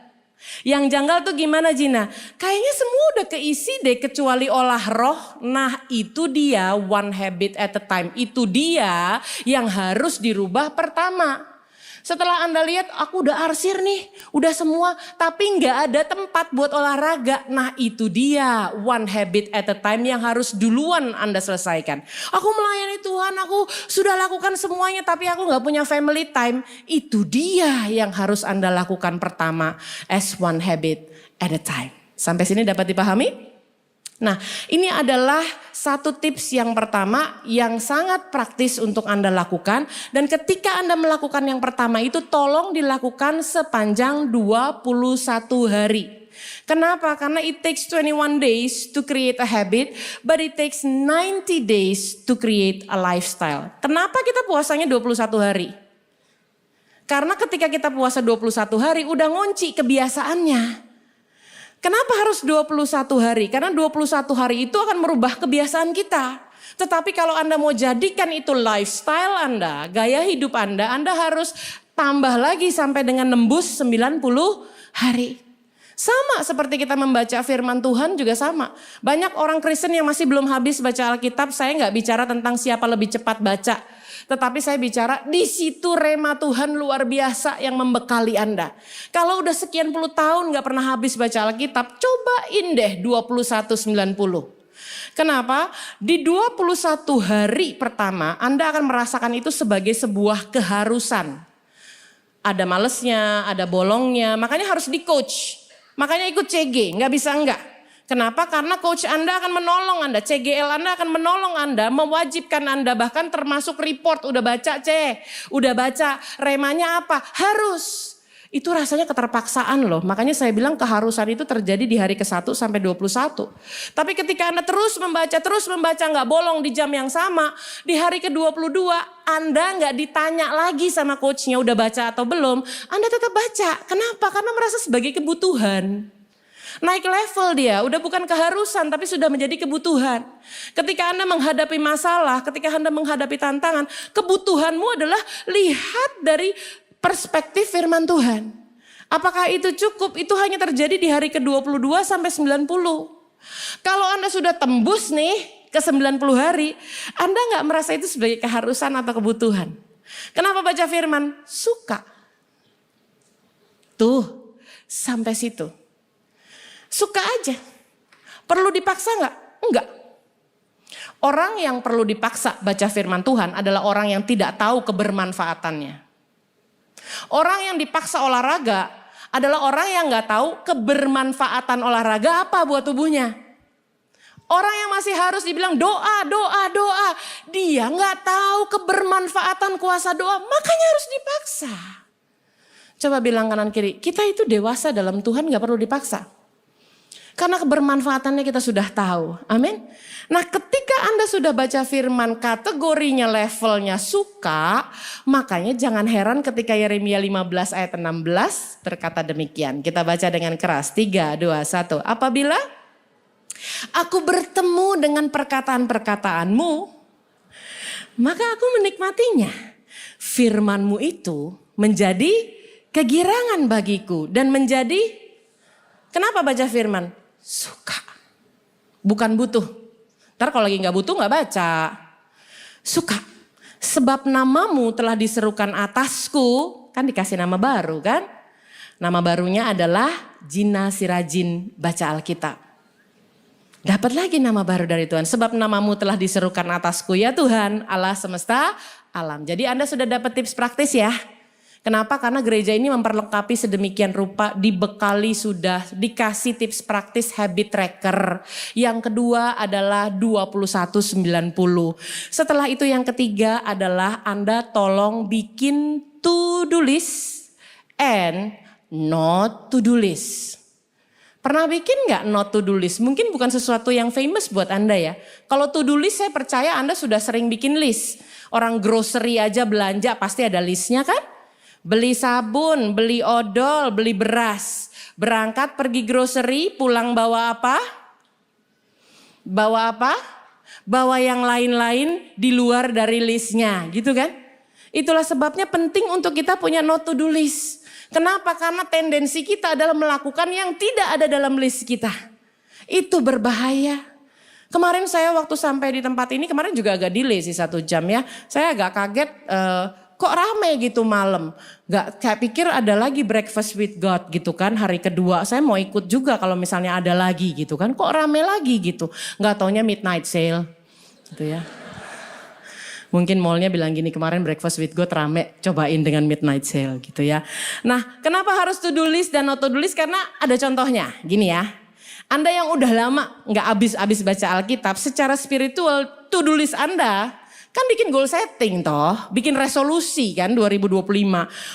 Yang janggal tuh gimana Gina? Kayaknya semua udah keisi deh kecuali olah roh. Nah itu dia one habit at a time. Itu dia yang harus dirubah pertama. Setelah Anda lihat aku udah arsir nih, udah semua, tapi gak ada tempat buat olahraga. Nah itu dia one habit at a time yang harus duluan Anda selesaikan. Aku melayani Tuhan, aku sudah lakukan semuanya tapi aku gak punya family time. Itu dia yang harus Anda lakukan pertama as one habit at a time. Sampai sini dapat dipahami? Nah ini adalah satu tips yang pertama yang sangat praktis untuk Anda lakukan. Dan ketika Anda melakukan yang pertama itu tolong dilakukan sepanjang 21 hari. Kenapa? Karena it takes 21 days to create a habit, but it takes 90 days to create a lifestyle. Kenapa kita puasanya 21 hari? Karena ketika kita puasa 21 hari udah ngunci kebiasaannya. Kenapa harus 21 hari? Karena 21 hari itu akan merubah kebiasaan kita. Tetapi kalau Anda mau jadikan itu lifestyle Anda, gaya hidup Anda harus tambah lagi sampai dengan nembus 90 hari. Sama seperti kita membaca firman Tuhan juga sama. Banyak orang Kristen yang masih belum habis baca Alkitab, saya nggak bicara tentang siapa lebih cepat baca. Tetapi saya bicara di situ rema Tuhan luar biasa yang membekali Anda. Kalau udah sekian puluh tahun gak pernah habis baca Alkitab, cobain deh 2190. Kenapa? Di 21 hari pertama Anda akan merasakan itu sebagai sebuah keharusan. Ada malesnya, ada bolongnya, makanya harus di coach. Makanya ikut CG, nggak bisa enggak. Kenapa? Karena coach Anda akan menolong Anda, CGL Anda akan menolong Anda, mewajibkan Anda, bahkan termasuk report, udah baca udah baca remanya apa, harus. Itu rasanya keterpaksaan loh, makanya saya bilang keharusan itu terjadi di hari ke-1 sampai 21. Tapi ketika Anda terus membaca nggak bolong di jam yang sama, di hari ke-22 Anda nggak ditanya lagi sama coachnya udah baca atau belum, Anda tetap baca. Kenapa? Karena merasa sebagai kebutuhan. Naik level dia, udah bukan keharusan tapi sudah menjadi kebutuhan. Ketika Anda menghadapi masalah, ketika Anda menghadapi tantangan, kebutuhanmu adalah lihat dari perspektif firman Tuhan. Apakah itu cukup? Itu hanya terjadi di hari ke-22 sampai 90. Kalau Anda sudah tembus nih ke 90 hari, Anda nggak merasa itu sebagai keharusan atau kebutuhan. Kenapa baca firman? Suka. Tuh, sampai situ. Suka aja. Perlu dipaksa nggak? Enggak. Orang yang perlu dipaksa baca firman Tuhan adalah orang yang tidak tahu kebermanfaatannya. Orang yang dipaksa olahraga adalah orang yang nggak tahu kebermanfaatan olahraga apa buat tubuhnya. Orang yang masih harus dibilang doa. Dia nggak tahu kebermanfaatan kuasa doa, makanya harus dipaksa. Coba bilang kanan kiri, kita itu dewasa dalam Tuhan nggak perlu dipaksa. Karena kebermanfaatannya kita sudah tahu. Amin. Nah, ketika Anda sudah baca firman kategorinya levelnya suka, makanya jangan heran ketika Yeremia 15 ayat 16 berkata demikian. Kita baca dengan keras. 3, 2, 1. Apabila aku bertemu dengan perkataan-perkataanmu, maka aku menikmatinya. Firmanmu itu menjadi kegirangan bagiku dan menjadi, kenapa baca firman? Suka. Bukan butuh. Ntar kalau lagi gak butuh gak baca. Suka. Sebab namamu telah diserukan atasku. Kan dikasih nama baru kan. Nama barunya adalah Jina Sirajin baca Alkitab. Dapat lagi nama baru dari Tuhan. Sebab namamu telah diserukan atasku ya Tuhan Allah semesta alam. Jadi Anda sudah dapat tips praktis ya. Kenapa? Karena gereja ini memperlengkapi sedemikian rupa, dibekali sudah, dikasih tips praktis habit tracker. Yang kedua adalah 2190. Setelah itu yang ketiga adalah Anda tolong bikin to-do list and not to-do list. Pernah bikin gak not to-do list? Mungkin bukan sesuatu yang famous buat Anda ya. Kalau to-do list saya percaya Anda sudah sering bikin list. Orang grocery aja belanja pasti ada listnya kan? Beli sabun, beli odol, beli beras. Berangkat pergi grocery, pulang bawa apa? Bawa apa? Bawa yang lain-lain di luar dari listnya gitu kan? Itulah sebabnya penting untuk kita punya not to do list. Kenapa? Karena tendensi kita adalah melakukan yang tidak ada dalam list kita. Itu berbahaya. Kemarin saya waktu sampai di tempat ini, kemarin juga agak delay sih 1 jam ya. Saya agak kaget, kok rame gitu malam. Saya pikir ada lagi breakfast with God gitu kan hari kedua. Saya mau ikut juga kalau misalnya ada lagi gitu kan. Kok rame lagi gitu. Gak taunya midnight sale gitu ya. Mungkin mallnya bilang gini, kemarin breakfast with God rame, cobain dengan midnight sale gitu ya. Nah, kenapa harus to-do list dan not to-do list? Karena ada contohnya, gini ya. Anda yang udah lama gak habis-habis baca Alkitab, secara spiritual to-do list Anda kan bikin goal setting toh, bikin resolusi kan 2025.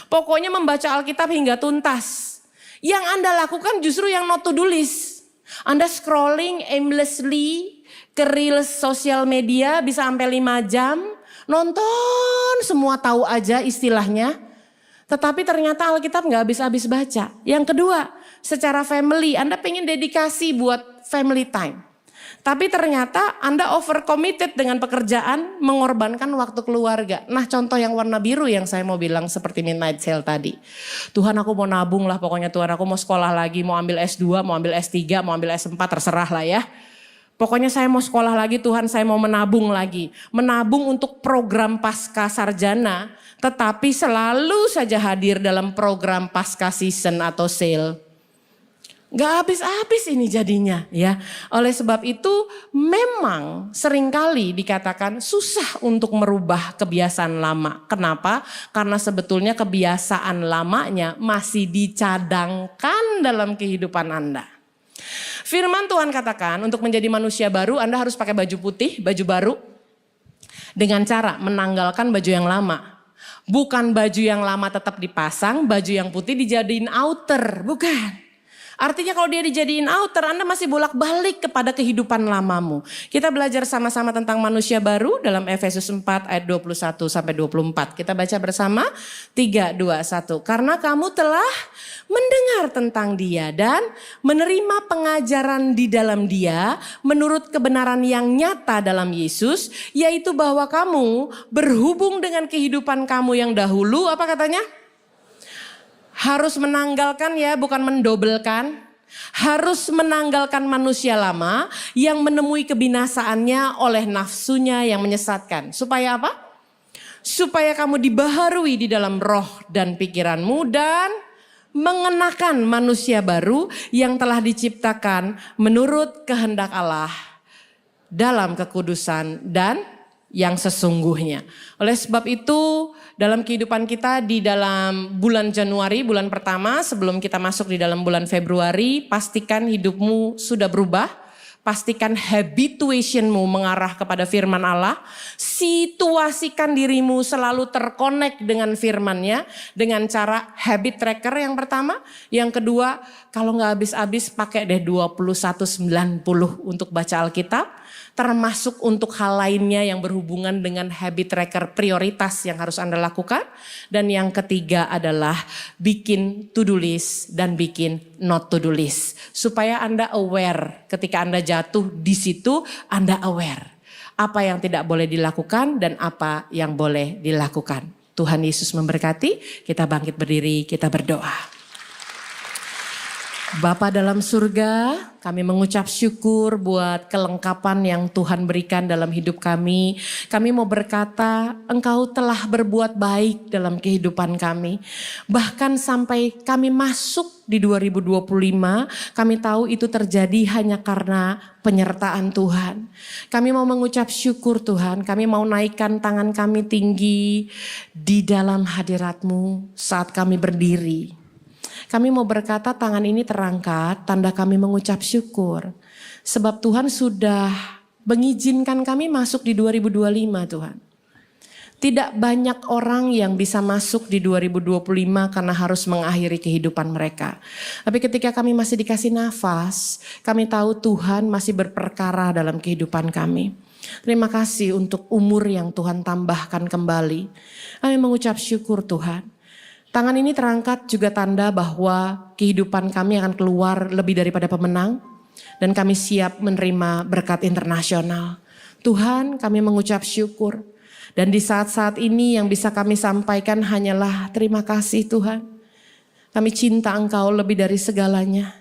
Pokoknya membaca Alkitab hingga tuntas. Yang Anda lakukan justru yang not to-do list. Anda scrolling aimlessly ke reels sosial media bisa sampai 5 jam. Nonton semua tahu aja istilahnya. Tetapi ternyata Alkitab gak habis-habis baca. Yang kedua, secara family Anda pengen dedikasi buat family time. Tapi ternyata Anda over committed dengan pekerjaan, mengorbankan waktu keluarga. Nah contoh yang warna biru yang saya mau bilang seperti midnight sale tadi. Tuhan aku mau nabung lah pokoknya Tuhan, aku mau sekolah lagi, mau ambil S2, mau ambil S3, mau ambil S4 terserah lah ya. Pokoknya saya mau sekolah lagi Tuhan, saya mau menabung lagi. Menabung untuk program pasca sarjana, tetapi selalu saja hadir dalam program pasca season atau sale. Gak habis-habis ini jadinya ya. Oleh sebab itu memang seringkali dikatakan susah untuk merubah kebiasaan lama. Kenapa? Karena sebetulnya kebiasaan lamanya masih dicadangkan dalam kehidupan Anda. Firman Tuhan katakan untuk menjadi manusia baru Anda harus pakai baju putih, baju baru. Dengan cara menanggalkan baju yang lama. Bukan baju yang lama tetap dipasang, baju yang putih dijadiin outer, bukan. Artinya kalau dia dijadiin outer, Anda masih bolak-balik kepada kehidupan lamamu. Kita belajar sama-sama tentang manusia baru dalam Efesus 4 ayat 21 sampai 24. Kita baca bersama 3, 2, 1. Karena kamu telah mendengar tentang dia dan menerima pengajaran di dalam dia menurut kebenaran yang nyata dalam Yesus. Yaitu bahwa kamu berhubung dengan kehidupan kamu yang dahulu, apa katanya? Harus menanggalkan ya, bukan mendobelkan. Harus menanggalkan manusia lama yang menemui kebinasaannya oleh nafsunya yang menyesatkan. Supaya apa? Supaya kamu dibaharui di dalam roh dan pikiranmu dan mengenakan manusia baru yang telah diciptakan menurut kehendak Allah dalam kekudusan dan yang sesungguhnya. Oleh sebab itu dalam kehidupan kita di dalam bulan Januari, bulan pertama sebelum kita masuk di dalam bulan Februari, pastikan hidupmu sudah berubah. Pastikan habituationmu mengarah kepada firman Allah. Situasikan dirimu selalu terkonek dengan firman-Nya dengan cara habit tracker yang pertama. Yang kedua, kalau nggak habis-habis pakai deh 2190 untuk baca Alkitab. Termasuk untuk hal lainnya yang berhubungan dengan habit tracker prioritas yang harus Anda lakukan. Dan yang ketiga adalah bikin to-do list dan bikin not to-do list. Supaya Anda aware ketika Anda jatuh di situ, Anda aware. Apa yang tidak boleh dilakukan dan apa yang boleh dilakukan. Tuhan Yesus memberkati, kita bangkit berdiri, kita berdoa. Bapa dalam surga, kami mengucap syukur buat kelengkapan yang Tuhan berikan dalam hidup kami. Kami mau berkata, Engkau telah berbuat baik dalam kehidupan kami. Bahkan sampai kami masuk di 2025, kami tahu itu terjadi hanya karena penyertaan Tuhan. Kami mau mengucap syukur Tuhan, kami mau naikkan tangan kami tinggi di dalam hadirat-Mu saat kami berdiri. Kami mau berkata tangan ini terangkat, tanda kami mengucap syukur. Sebab Tuhan sudah mengizinkan kami masuk di 2025 Tuhan. Tidak banyak orang yang bisa masuk di 2025 karena harus mengakhiri kehidupan mereka. Tapi ketika kami masih dikasih nafas, kami tahu Tuhan masih berperkara dalam kehidupan kami. Terima kasih untuk umur yang Tuhan tambahkan kembali. Kami mengucap syukur Tuhan. Tangan ini terangkat juga tanda bahwa kehidupan kami akan keluar lebih daripada pemenang. Dan kami siap menerima berkat internasional. Tuhan, kami mengucap syukur. Dan di saat-saat ini yang bisa kami sampaikan hanyalah terima kasih Tuhan. Kami cinta Engkau lebih dari segalanya.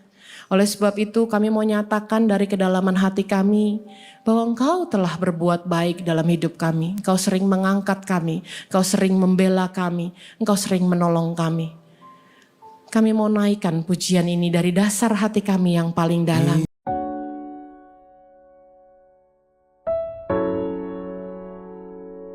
Oleh sebab itu kami mau nyatakan dari kedalaman hati kami bahwa Engkau telah berbuat baik dalam hidup kami. Engkau sering mengangkat kami, Engkau sering membela kami, Engkau sering menolong kami. Kami mau naikkan pujian ini dari dasar hati kami yang paling dalam.